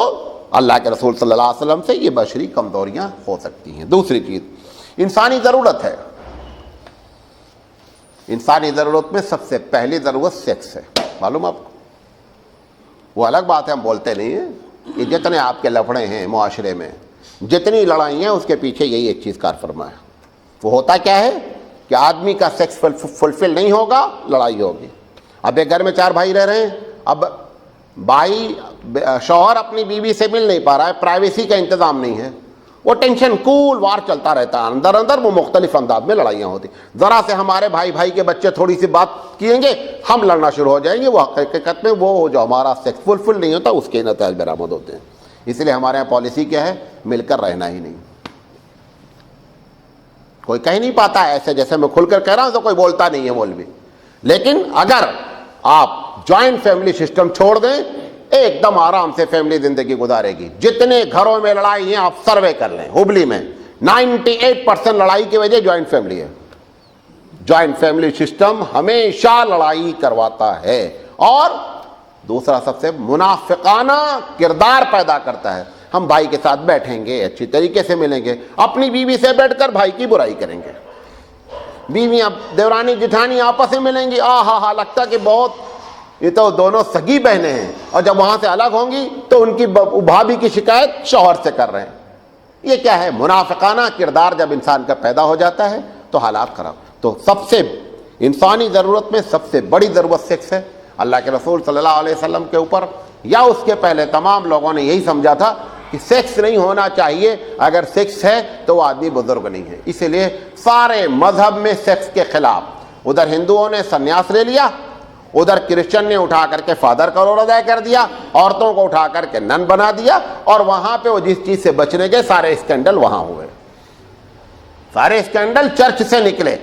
اللہ کے رسول صلی اللہ علیہ وسلم سے یہ بشری کمزوریاں ہو سکتی ہیں۔ دوسری چیز انسانی ضرورت ہے۔ انسانی ضرورت میں سب سے پہلی ضرورت سیکس ہے، معلوم آپ کو؟ وہ الگ بات ہے ہم بولتے نہیں ہیں کہ جتنے آپ کے لفڑے ہیں معاشرے میں، جتنی لڑائی ہیں اس کے پیچھے یہی ایک چیز کار فرما ہے۔ وہ ہوتا کیا ہے کہ آدمی کا سیکس فلفل نہیں ہوگا، لڑائی ہوگی۔ اب ایک گھر میں 4 بھائی رہ رہے ہیں، اب بھائی شوہر اپنی بیوی سے مل نہیں پا رہا ہے، پرائیویسی کا انتظام نہیں ہے، وہ ٹینشن کول وار چلتا رہتا ہے، اندر اندر وہ مختلف انداز میں لڑائیاں ہوتی۔ ذرا سے ہمارے بھائی کے بچے تھوڑی سی بات کییں گے ہم لڑنا شروع ہو جائیں گے۔ وہ حقیقت میں وہ جو ہمارا سیکس فلفل نہیں ہوتا اس کے نتائج برآمد ہوتے ہیں۔ اس لیے ہمارے یہاں پالیسی کیا ہے؟ مل کر رہنا ہی نہیں۔ کوئی کہہ نہیں پاتا ہے ایسے، جیسے میں کھل کر کہہ رہا ہوں تو کوئی بولتا نہیں ہے مولوی، لیکن اگر آپ جوائنٹ فیملی سسٹم چھوڑ دیں ایک دم آرام سے فیملی زندگی گزارے گی۔ جتنے گھروں میں لڑائی ہیں آپ سروے کر لیں، ہبلی میں 98% لڑائی کی وجہ جوائنٹ فیملی ہے۔ جوائنٹ فیملی سسٹم ہمیشہ لڑائی کرواتا ہے، اور دوسرا سب سے منافقانہ کردار پیدا کرتا ہے۔ ہم بھائی کے ساتھ بیٹھیں گے، اچھی طریقے سے ملیں گے، اپنی بیوی سے بیٹھ کر بھائی کی برائی کریں گے۔ بیویاں دیورانی جٹھانی آپس میں ملیں گی، ہاں لگتا کہ بہت یہ تو دونوں سگی بہنیں ہیں، اور جب وہاں سے الگ ہوں گی تو ان کی بھابھی کی شکایت شوہر سے کر رہے ہیں۔ یہ کیا ہے؟ منافقانہ کردار جب انسان کا پیدا ہو جاتا ہے تو حالات خراب۔ تو سب سے انسانی ضرورت میں سب سے بڑی ضرورت سیکس ہے۔ اللہ کے رسول صلی اللہ علیہ وسلم کے اوپر یا اس کے پہلے تمام لوگوں نے یہی سمجھا تھا کہ سیکس نہیں ہونا چاہیے، اگر سیکس ہے تو وہ آدمی بزرگ نہیں ہے۔ اسی لیے سارے مذہب میں سیکس کے خلاف، ادھر ہندوؤں نے سنیاس لے لیا، ادھر کرسچن نے اٹھا کر کے فادر کا رول ادا کر دیا، عورتوں کو اٹھا کر کے نن بنا دیا، اور وہاں پہ وہ جس چیز سے بچنے گئے سارے اسکینڈل وہاں ہوئے، سارے اسکینڈل چرچ سے نکلے۔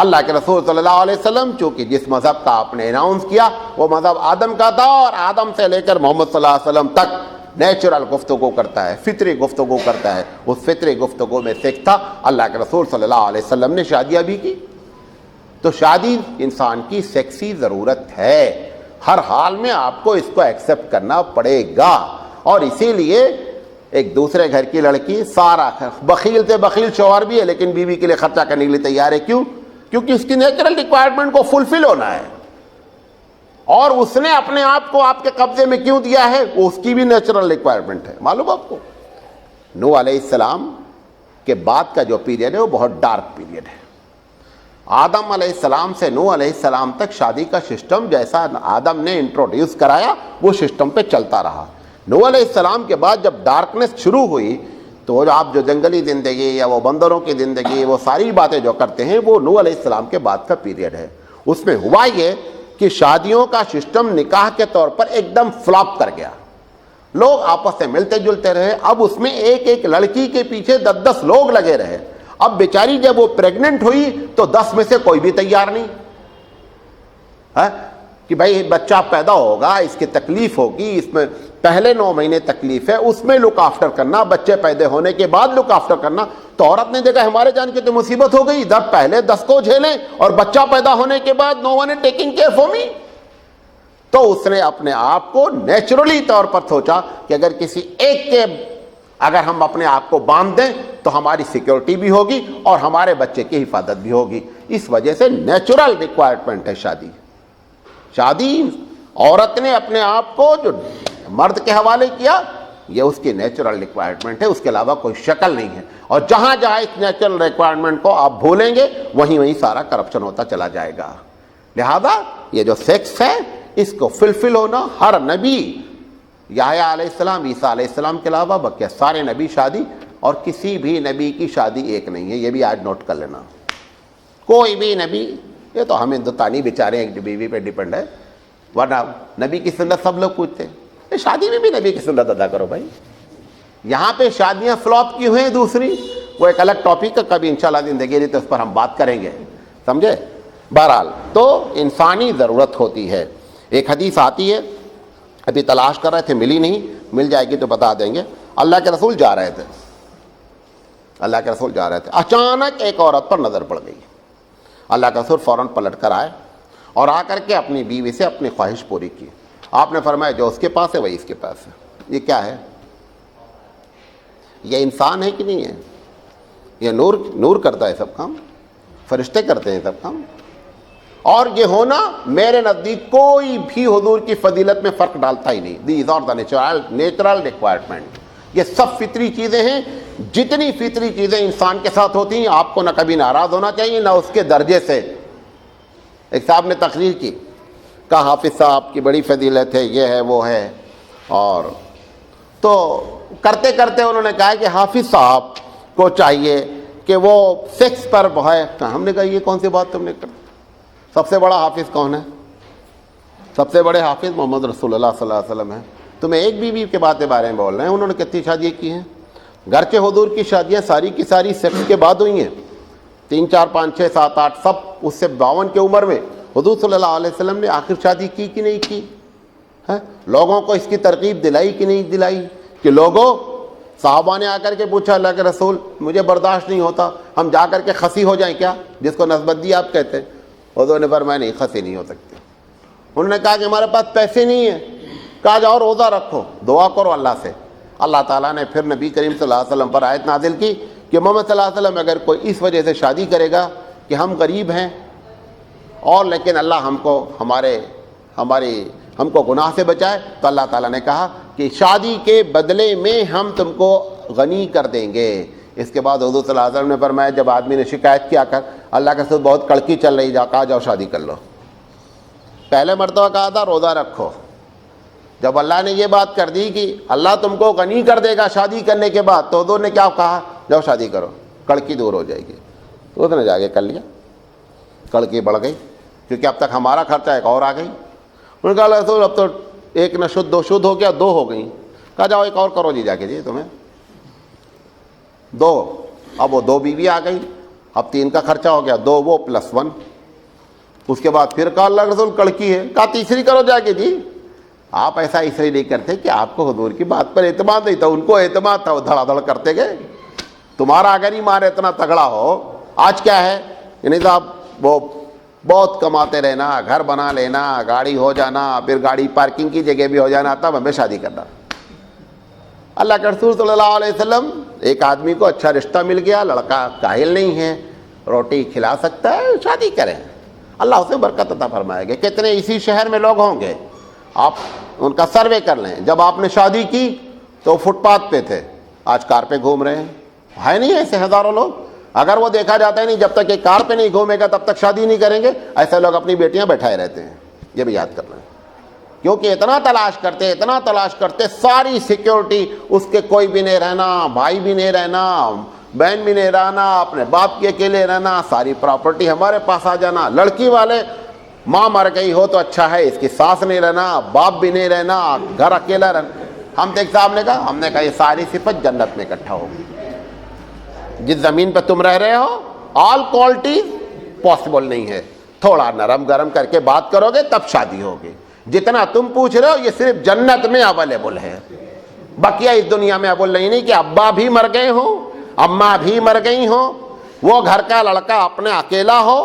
اللہ کے رسول صلی اللہ علیہ وسلم چونکہ جس مذہب کا آپ نے اناؤنس کیا وہ مذہب آدم کا تھا، اور آدم سے لے کر محمد صلی اللہ علیہ وسلم تک نیچرل گفتگو کرتا ہے، فطری گفتگو کرتا ہے۔ اس فطری گفتگو میں سیکس تھا۔ اللہ کے رسول صلی اللہ علیہ وسلم نے شادیاں بھی کی، تو شادی انسان کی سیکسی ضرورت ہے، ہر حال میں آپ کو اس کو ایکسیپٹ کرنا پڑے گا۔ اور اسی لیے ایک دوسرے گھر کی لڑکی سارا بخیل سے بخیل شوہر بھی ہے لیکن بیوی کے لیے خرچہ کرنے کے لیے تیار ہے۔ کیوں؟ کیونکہ اس کی نیچرل ریکوائرمنٹ کو فلفل ہونا ہے، اور اس نے اپنے آپ کو آپ کے قبضے میں کیوں دیا ہے؟ وہ اس کی بھی نیچرل ریکوائرمنٹ ہے۔ معلوم آپ کو نوح علیہ السلام کے بعد کا جو پیریڈ ہے وہ بہت ڈارک پیریڈ ہے۔ آدم علیہ السلام سے نوح علیہ السلام تک شادی کا سسٹم جیسا آدم نے انٹروڈیوس کرایا وہ سسٹم پہ چلتا رہا۔ نوح علیہ السلام کے بعد جب ڈارکنیس شروع ہوئی تو وہ جو آپ جو جنگلی زندگی یا وہ بندروں کی زندگی، وہ ساری باتیں جو کرتے ہیں وہ نوح علیہ السلام کے بعد کا پیریڈ ہے. اس میں ہوا یہ کہ شادیوں کا سسٹم نکاح کے طور پر ایک دم فلاپ کر گیا. لوگ آپس سے ملتے جلتے رہے. اب اس میں ایک ایک لڑکی کے پیچھے 10 لوگ لگے رہے. اب بیچاری جب وہ پریگننٹ ہوئی تو 10 میں سے کوئی بھی تیار نہیں کہ بھائی بچہ پیدا ہوگا، اس کی تکلیف ہوگی، اس میں پہلے 9 مہینے تکلیف ہے، اس میں لک آفٹر کرنا، بچے پیدا ہونے کے بعد لک آفٹر کرنا. تو عورت نے دیکھا ہمارے جان کی تو مصیبت ہو گئی، ادھر پہلے 10 کو جھیلیں اور بچہ پیدا ہونے کے بعد no one taking care for me. تو اس نے اپنے آپ کو نیچرلی طور پر سوچا کہ اگر کسی ایک کے اگر ہم اپنے آپ کو باندھ دیں تو ہماری سیکیورٹی بھی ہوگی اور ہمارے بچے کی حفاظت بھی ہوگی. اس وجہ سے نیچرل ریکوائرمنٹ ہے شادی. شادی عورت نے اپنے آپ کو جو مرد کے حوالے کیا، یہ اس کی نیچرل ریکوائرمنٹ ہے، اس کے علاوہ کوئی شکل نہیں ہے. اور جہاں جہاں اس نیچرل ریکوائرمنٹ کو آپ بھولیں گے وہیں سارا کرپشن ہوتا چلا جائے گا. لہذا یہ جو سیکس ہے اس کو فلفل ہونا، ہر نبی یحییٰ علیہ السلام، عیسیٰ علیہ السلام کے علاوہ بقیہ سارے نبی شادی، اور کسی بھی نبی کی شادی ایک نہیں ہے. یہ بھی آج نوٹ کر لینا. کوئی بھی نبی، یہ تو ہم ہندوستانی بیچارے ایک بیوی پہ ڈیپینڈ ہے، ورنہ نبی کی سنت سب لوگ پوچھتے ہیں شادی میں بھی نبی کی سنت ادا کرو بھائی. یہاں پہ شادیاں فلاپ کی ہوئیں دوسری، وہ ایک الگ ٹاپک ہے، کبھی انشاءاللہ زندگی رہی تو اس پر ہم بات کریں گے، سمجھے. بہرحال تو انسانی ضرورت ہوتی ہے. ایک حدیث آتی ہے، ابھی تلاش کر رہے تھے ملی نہیں، مل جائے گی تو بتا دیں گے. اللہ کے رسول جا رہے تھے، اچانک ایک عورت پر نظر پڑ گئی. اللہ کے رسول فوراً پلٹ کر آئے اور آ کر کے اپنی بیوی سے اپنی خواہش پوری کی. آپ نے فرمایا جو اس کے پاس ہے وہی اس کے پاس ہے. یہ کیا ہے؟ یہ انسان ہے کہ نہیں ہے؟ یہ نور کرتا ہے سب کام، فرشتے کرتے ہیں سب کام. اور یہ ہونا میرے نزدیک کوئی بھی حضور کی فضیلت میں فرق ڈالتا ہی نہیں. These are the natural requirement. یہ سب فطری چیزیں ہیں. جتنی فطری چیزیں انسان کے ساتھ ہوتی ہیں آپ کو نہ کبھی ناراض ہونا چاہیے نہ اس کے درجے سے. ایک صاحب نے تقریر کی، کہا حافظ صاحب کی بڑی فضیلت ہے، یہ ہے وہ ہے، اور تو کرتے کرتے انہوں نے کہا کہ حافظ صاحب کو چاہیے کہ وہ سیکس پر ہے. ہم نے کہا یہ کون سی بات تم نے کر؟ سب سے بڑا حافظ کون ہے؟ سب سے بڑے حافظ محمد رسول اللہ صلی اللہ علیہ وسلم ہیں. تمہیں ایک بیوی کے بات کے بارے میں بول رہے ہیں، انہوں نے کتنی شادیاں کی ہیں؟ گھر کے حضور کی شادیاں ساری کی ساری سیکس کے بعد ہوئی ہیں. 3 4 5 6 7 8 سب اس سے 52 کی عمر میں حضور صلی اللہ علیہ وسلم نے آخر شادی کی کہ نہیں کی؟ لوگوں کو اس کی ترغیب دلائی کہ نہیں دلائی؟ کہ لوگوں صحابہ نے آ کر کے پوچھا اللہ کے رسول مجھے برداشت نہیں ہوتا، ہم جا کر کے خسی ہو جائیں کیا؟ جس کو نسبندی آپ کہتے ہیں. حضور نے فرمایا نہیں، خسی نہیں ہو سکتے. انہوں نے کہا کہ ہمارے پاس پیسے نہیں ہیں. کہا جاؤ روزہ رکھو، دعا کرو اللہ سے. اللہ تعالیٰ نے پھر نبی کریم صلی اللہ علیہ وسلم پر آیت نازل کی کہ محمد صلی اللہ علیہ وسلم اگر کوئی اس وجہ سے شادی کرے گا کہ ہم غریب ہیں اور لیکن اللہ ہم کو گناہ سے بچائے، تو اللہ تعالیٰ نے کہا کہ شادی کے بدلے میں ہم تم کو غنی کر دیں گے. اس کے بعد حضور صلی اللہ علیہ وسلم نے فرمایا جب آدمی نے شکایت کیا کر اللہ کے ساتھ بہت کڑکی چل رہی، کہا جاؤ شادی کر لو. پہلے مرتبہ کہا تھا روزہ رکھو. جب اللہ نے یہ بات کر دی کہ اللہ تم کو غنی کر دے گا شادی کرنے کے بعد، تو حضور نے کیا کہا؟ جاؤ شادی کرو، کڑکی دور ہو جائے گی. تو اس نے جا کے کر لیا. کڑکی بڑھ گئی کیونکہ اب تک ہمارا خرچہ ایک اور آ گئی. انہوں نے کہا رسول اب تو ایک نہ شدھ 2 شدھ ہو گیا، 2 ہو گئی. کہا جاؤ ایک اور کرو جی جا کے، جی تمہیں 2. اب وہ 2 بیوی آ گئی، اب 3 کا خرچہ ہو گیا، 2 وہ + 1. اس کے بعد پھر کہا اللہ رسول کڑکی ہے، کہا تیسری کرو جا کے. جی آپ ایسا اس لیے نہیں کرتے کہ آپ کو حضور کی بات پر اعتماد نہیں تھا، ان کو اعتماد تھا، وہ دھڑا دھڑ کرتے گئے. تمہارا اگر ایمان اتنا تگڑا ہو، آج کیا ہے یعنی صاحب وہ بہت کماتے رہنا، گھر بنا لینا، گاڑی ہو جانا، پھر گاڑی پارکنگ کی جگہ بھی ہو جانا، تب ہمیں شادی کرنا. اللہ کے رسول صلی اللہ علیہ وسلم ایک آدمی کو اچھا رشتہ مل گیا، لڑکا کاہل نہیں ہے، روٹی کھلا سکتا ہے، شادی کریں، اللہ اسے برکت عطا فرمائے گا. کتنے اسی شہر میں لوگ ہوں گے، آپ ان کا سروے کر لیں. جب آپ نے شادی کی تو فٹ پاتھ پہ تھے، آج کار پہ گھوم رہے ہیں. ہے نہیں ایسے ہزاروں لوگ؟ اگر وہ دیکھا جاتا ہے نہیں جب تک یہ کار پہ نہیں گھومے گا تب تک شادی نہیں کریں گے. ایسے لوگ اپنی بیٹیاں بیٹھائے رہتے ہیں، یہ بھی یاد کرنا ہے. کیونکہ اتنا تلاش کرتے ساری سیکیورٹی اس کے کوئی بھی نہیں رہنا، بھائی بھی نہیں رہنا، بہن بھی نہیں رہنا، اپنے باپ کے اکیلے رہنا، ساری پراپرٹی ہمارے پاس آ جانا۔ لڑکی والے ماں مر گئی ہو تو اچھا ہے، اس کی ساس نہیں رہنا، باپ بھی نہیں رہنا، گھر اکیلا رہنا۔ ہم تو ایک صاحب نے کہا یہ ساری صفت جنت میں اکٹھا ہوگی۔ جس زمین پہ تم رہ رہے ہو آل کوالٹیز پاسبل نہیں ہے، تھوڑا نرم گرم کر کے بات کرو گے تب شادی ہوگی۔ جتنا تم پوچھ رہے ہو یہ صرف جنت میں اویلیبل ہے، بقیہ اس دنیا میں اویلیبل نہیں کہ ابا بھی مر گئے ہوں، اماں بھی مر گئی ہوں، وہ گھر کا لڑکا اپنے اکیلا ہو،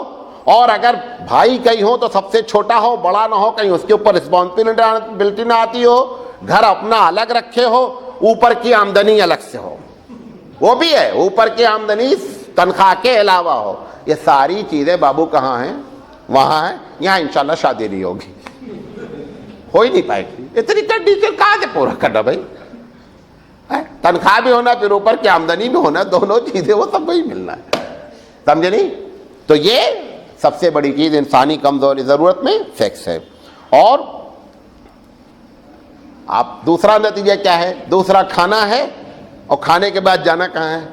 اور اگر بھائی کہیں ہو تو سب سے چھوٹا ہو، بڑا نہ ہو، کہیں اس کے اوپر رسپانسبلٹی نہ آتی ہو، گھر اپنا الگ رکھے ہو، اوپر کی آمدنی الگ سے ہو، وہ بھی ہے اوپر کی آمدنی تنخواہ کے علاوہ ہو۔ یہ ساری چیزیں بابو کہاں ہیں؟ وہاں ہیں۔ یہاں انشاءاللہ شادی نہیں ہوگی، ہو ہی نہیں پائے گی۔ اتنی کنڈیشن کہاں سے پورا کرنا بھائی؟ تنخواہ بھی ہونا، پھر اوپر کی آمدنی بھی ہونا، دونوں چیزیں وہ سب کو ہی ملنا ہے، سمجھے نہیں؟ تو یہ سب سے بڑی چیز انسانی کمزوری ضرورت میں سیکس ہے۔ اور آپ دوسرا نتیجہ کیا ہے؟ دوسرا کھانا ہے، اور کھانے کے بعد جانا کہاں ہے؟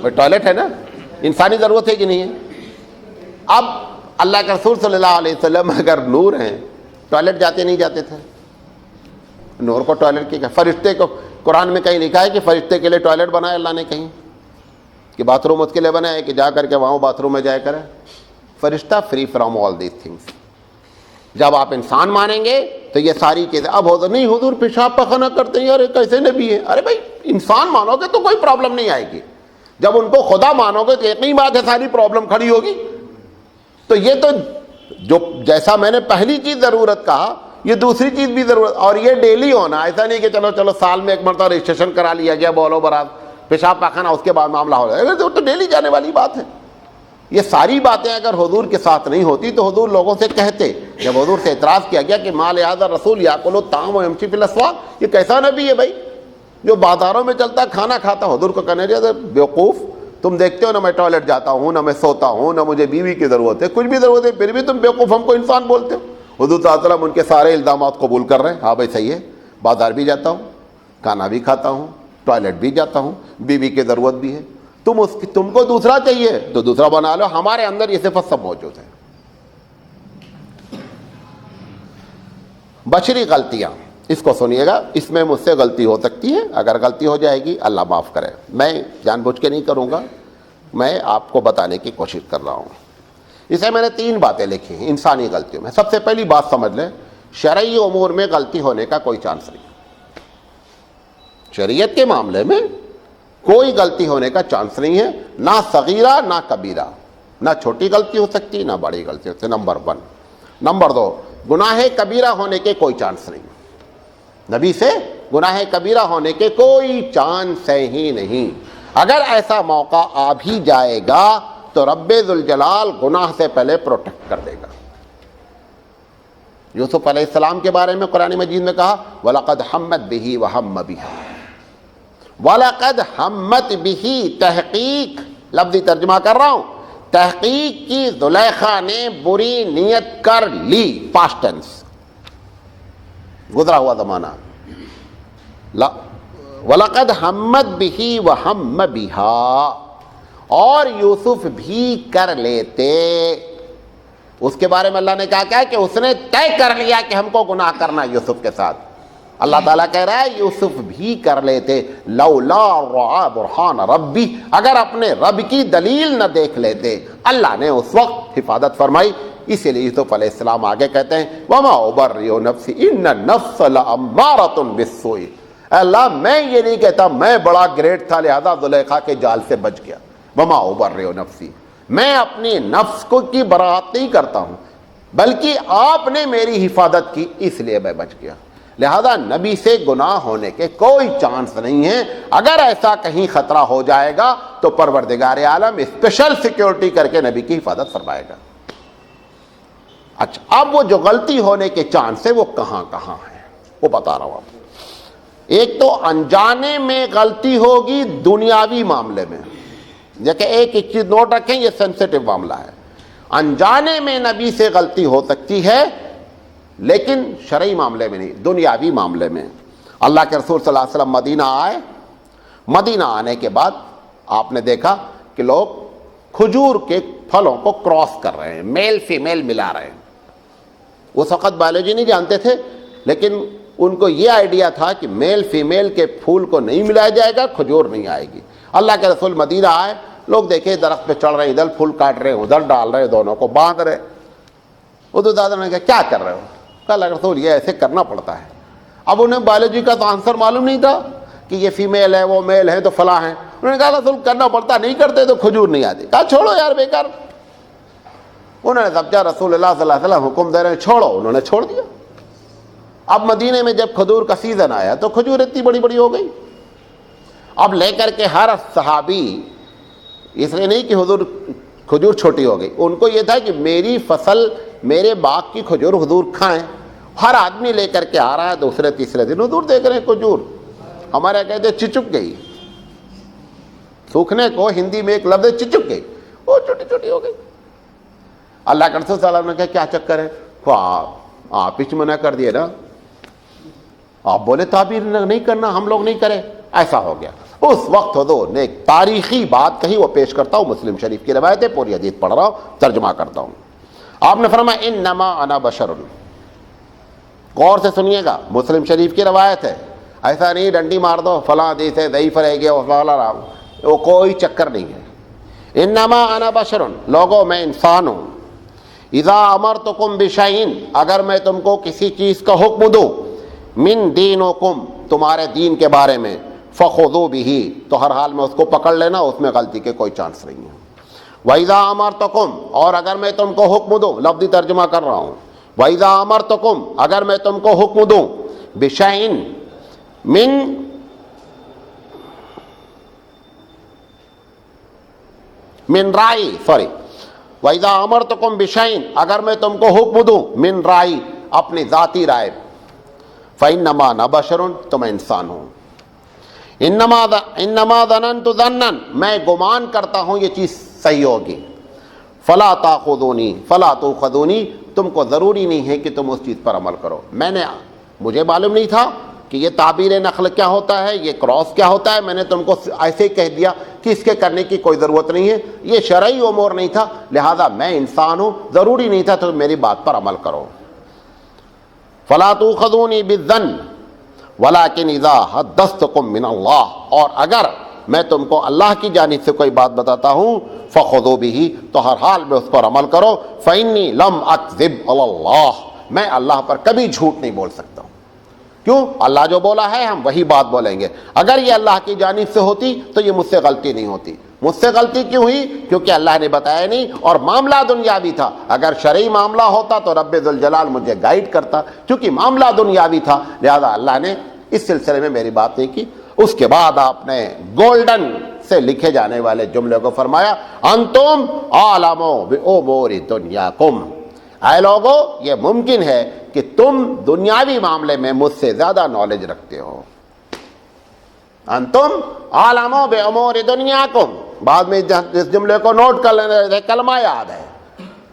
ٹوائلٹ ہے نا، انسانی ضرورت ہے کہ نہیں ہے؟ اب اللہ کے رسول صلی اللہ علیہ وسلم اگر نور ہیں، ٹوائلٹ جاتے نہیں جاتے تھے؟ نور کو ٹوائلٹ کی، فرشتے کو قرآن میں کہیں لکھا ہے کہ فرشتے کے لیے ٹوائلٹ بنایا اللہ نے کہیں کہ باتھ روم اس کے لیے بنایا ہے کہ جا کر کے وہاں باتھ روم میں جایا کرے؟ فرشتہ free from all these things. جب آپ انسان مانیں گے تو یہ ساری چیزیں، اب حضور نہیں، حضور پیشاب پخانہ کرتے ہیں، ارے کیسے نبی ہے؟ ارے بھائی انسان مانو گے تو کوئی پرابلم نہیں آئے گی، جب ان کو خدا مانو گے تو اتنی بات ہے ساری پرابلم کھڑی ہوگی۔ تو یہ تو جو جیسا میں نے پہلی چیز ضرورت کہا، یہ دوسری چیز بھی ضرورت، اور یہ ڈیلی ہونا، ایسا نہیں کہ چلو سال میں ایک مرتبہ رجسٹریشن کرا لیا گیا، بولو برات پیشاب پاخانہ، اس کے بعد معاملہ ہو جائے گا، تو ڈیلی جانے والی بات ہے۔ یہ ساری باتیں اگر حضور کے ساتھ نہیں ہوتی تو حضور لوگوں سے کہتے، جب حضور سے اعتراض کیا گیا کہ ما لہذا رسول یاکل الطعام ویمشی فی الاسواق، یہ کیسا نبی ہے بھائی جو بازاروں میں چلتا کھانا کھاتا؟ حضور کو کہنے دیا بیوقوف، تم دیکھتے ہو نہ میں ٹوائلٹ جاتا ہوں، نہ میں سوتا ہوں، نہ مجھے بیوی کی ضرورت ہے، کچھ بھی ضرورت ہے، پھر بھی تم بیوقوف ہم کو انسان بولتے ہو۔ حضور صلی اللہ علیہ وسلم ان کے سارے الزامات قبول کر رہے ہیں، ہاں بھائی صحیح ہے، بازار بھی جاتا ہوں، کھانا بھی کھاتا ہوں، ٹوائلٹ بھی جاتا ہوں، بیوی کی ضرورت بھی ہے، تم کو دوسرا چاہیے تو دوسرا بنا لو، ہمارے اندر یہ صفت سب موجود ہے۔ بشری غلطیاں، اس کو سنیے گا، اس میں مجھ سے غلطی ہو سکتی ہے، اگر غلطی ہو جائے گی اللہ معاف کرے، میں جان بوجھ کے نہیں کروں گا، میں آپ کو بتانے کی کوشش کر رہا ہوں۔ اسے میں نے 3 باتیں لکھی ہیں انسانی غلطیوں میں۔ سب سے پہلی بات سمجھ لیں، شرعی امور میں غلطی ہونے کا کوئی چانس نہیں، شریعت کے معاملے میں کوئی غلطی ہونے کا چانس نہیں ہے، نہ صغیرہ نہ کبیرہ، نہ چھوٹی غلطی ہو سکتی نہ بڑی غلطی ہو سکتی، نمبر 1۔ نمبر 2، گناہ کبیرہ ہونے کے کوئی چانس نہیں، نبی سے گناہ کبیرہ ہونے کے کوئی چانس ہی نہیں۔ اگر ایسا موقع آ بھی جائے گا تو رب ذوالجلال گناہ سے پہلے پروٹیکٹ کر دے گا۔ یوسف علیہ السلام کے بارے میں قرآن مجید میں کہا وَلَقَدْ حَمَّتْ بِهِ وَهَمَّ بِهَا، وَلَقَدْ حَمَّتْ بِهِ، تحقیق، لفظی ترجمہ کر رہا ہوں، تحقیق کی زلیخا نے بری نیت کر لی، پاسٹ ٹینس، گزرا ہوا زمانہ، وَلَقَدْ حَمَّتْ بِهِ وَهَمَّ بِهَا، اور یوسف بھی کر لیتے۔ اس کے بارے میں اللہ نے کہا کہ اس نے طے کر لیا کہ ہم کو گناہ کرنا یوسف کے ساتھ۔ اللہ تعالیٰ کہہ رہا ہے یوسف بھی کر لیتے، لولا رعا برہان ربی، اگر اپنے رب کی دلیل نہ دیکھ لیتے۔ اللہ نے اس وقت حفاظت فرمائی، اسی لیے یوسف علیہ السلام آگے کہتے ہیں وما ابرئ نفسی ان النفس لامارۃ بالسوء، اللہ میں یہ نہیں کہتا میں بڑا گریٹ تھا لہذا زلیخا کے جال سے بچ گیا، وما ابرئ نفسی، میں اپنی نفس کو کی برات نہیں کرتا ہوں، بلکہ آپ نے میری حفاظت کی اس لیے میں بچ گیا۔ لہذا نبی سے گناہ ہونے کے کوئی چانس نہیں ہے، اگر ایسا کہیں خطرہ ہو جائے گا تو پروردگار عالم اسپیشل سیکیورٹی کر کے نبی کی حفاظت فرمائے گا۔ اچھا، اب وہ جو غلطی ہونے کے چانس ہے وہ کہاں کہاں ہے وہ بتا رہا ہوں آپ کو۔ ایک تو انجانے میں غلطی ہوگی دنیاوی معاملے میں، دیکھیں ایک چیز نوٹ رکھیں، یہ سینسیٹیو معاملہ ہے، انجانے میں نبی سے غلطی ہو سکتی ہے لیکن شرعی معاملے میں نہیں، دنیاوی معاملے میں۔ اللہ کے رسول صلی اللہ علیہ وسلم مدینہ آئے، مدینہ آنے کے بعد آپ نے دیکھا کہ لوگ کھجور کے پھلوں کو کراس کر رہے ہیں، میل فیمیل ملا رہے ہیں۔ اس وقت بایولوجی نہیں جانتے تھے، لیکن ان کو یہ آئیڈیا تھا کہ میل فیمیل کے پھول کو نہیں ملایا جائے گا، کھجور نہیں آئے گی۔ اللہ کے رسول مدینہ آئے، لوگ دیکھے درخت پہ چڑھ رہے ہیں، ادھر پھول کاٹ رہے ہیں، ادھر ڈال رہے ہیں، دونوں کو باندھ رہے۔ ادھر دادا نے کہا کیا کر رہے ہو؟ کہا اللہ کے رسول یہ ایسے کرنا پڑتا ہے۔ اب انہیں بایولوجی کا تو آنسر معلوم نہیں تھا کہ یہ فیمیل ہے، وہ میل ہے تو فلاں ہے۔ انہوں نے کہا رسول کرنا پڑتا، نہیں کرتے تو کھجور نہیں آتی۔ کہا چھوڑو یار بیکار۔ انہوں نے سمجھا رسول اللہ صلی اللہ علیہ وسلم حکم دے رہے ہیں چھوڑو، انہوں نے چھوڑ دیا۔ اب مدینے میں جب کھجور کا سیزن آیا تو کھجور اتنی بڑی بڑی ہو گئی۔ اب لے کر کے ہر صحابی، اس لیے نہیں کہ حضور کھجور چھوٹی ہو گئی، ان کو یہ تھا کہ میری فصل، میرے باغ کی کھجور حضور کھائیں۔ ہر آدمی لے کر کے آ رہا ہے، دوسرے تیسرے دن حضور دیکھ رہے ہیں کھجور، ہمارے کہتے چچک گئی، سوکھنے کو ہندی میں ایک لفظ چچک گئی، وہ چھوٹی چھوٹی ہو گئی۔ اللہ کے رسول صلی اللہ علیہ وسلم نے کہا کیا چکر ہے؟ آپ ہی منع کر دیے نا، آپ بولے تعبیر نہیں کرنا، ہم لوگ نہیں کرے، ایسا ہو گیا۔ اس وقت حضور نے ایک تاریخی بات کہی، وہ پیش کرتا ہوں، مسلم شریف کی روایت ہے، پوری حدیث پڑھ رہا ہوں، ترجمہ کرتا ہوں۔ آپ نے فرمایا انما انا بشر، غور سے سنیے گا، مسلم شریف کی روایت ہے، ایسا نہیں ڈنڈی مار دو فلاں حدیث ہے ضعیف رہ گیا وہ کوئی چکر نہیں ہے۔ انما انا بشر، لوگوں میں انسان ہوں، اذا امرتکم بشیء، اگر میں تم کو کسی چیز کا حکم دوں، من دینکم، تمہارے دین کے بارے میں، فخذوا بہ، تو ہر حال میں اس کو پکڑ لینا، اس میں غلطی کے کوئی چانس نہیں ہے۔ وَإِذَا أَمَرْتُكُمْ، اور اگر میں تم کو حکم دوں، لفظی ترجمہ کر رہا ہوں، وَإِذَا أَمَرْتُكُمْ، اگر میں تم کو حکم دوں، بِشَيْءٍ من رائے، وَإِذَا أَمَرْتُكُمْ بِشَيْءٍ، اگر میں تم کو حکم دوں، من رائے، اپنی ذاتی رائے، فَإِنَّمَا أَنَا بَشَرٌ، تو میں انسان ہوں۔ انما ظننت ظنا، میں گمان کرتا ہوں یہ چیز صحیح ہوگی، فلا تاخذونی، تم کو ضروری نہیں ہے کہ تم اس چیز پر عمل کرو۔ مجھے معلوم نہیں تھا کہ یہ تعبیر نخل کیا ہوتا ہے، یہ کراس کیا ہوتا ہے، میں نے تم کو ایسے ہی کہہ دیا کہ اس کے کرنے کی کوئی ضرورت نہیں ہے، یہ شرعی امور نہیں تھا، لہذا میں انسان ہوں، ضروری نہیں تھا تو میری بات پر عمل کرو۔ فلا تاخذونی بالظن ولیکن اذا حدثتکم من اللہ، اور اگر میں تم کو اللہ کی جانب سے کوئی بات بتاتا ہوں، فخذوا بہ، تو ہر حال میں اس پر عمل کرو، فانی لم اکذب علی اللہ، میں اللہ پر کبھی جھوٹ نہیں بول سکتا ہوں۔ کیوں؟ اللہ جو بولا ہے ہم وہی بات بولیں گے، اگر یہ اللہ کی جانب سے ہوتی تو یہ مجھ سے غلطی نہیں ہوتی۔ مجھ سے غلطی کیوں ہوئی؟ کیونکہ اللہ نے بتایا نہیں، اور معاملہ دنیاوی تھا۔ اگر شرعی معاملہ ہوتا تو رب ذوالجلال مجھے گائیڈ کرتا، کیونکہ معاملہ دنیاوی تھا، لہذا اللہ نے اس سلسلے میں میری بات نہیں کی۔ اس کے بعد آپ نے گولڈن سے لکھے جانے والے جملے کو فرمایا، انتم عالم بامور دنیاکم، اے لوگو یہ ممکن ہے کہ تم دنیاوی معاملے میں مجھ سے زیادہ نالج رکھتے ہو۔ انتم عالم بامور دنیاکم، بعد میں اس جملے کو نوٹ کر لینا، کلمہ یاد ہے،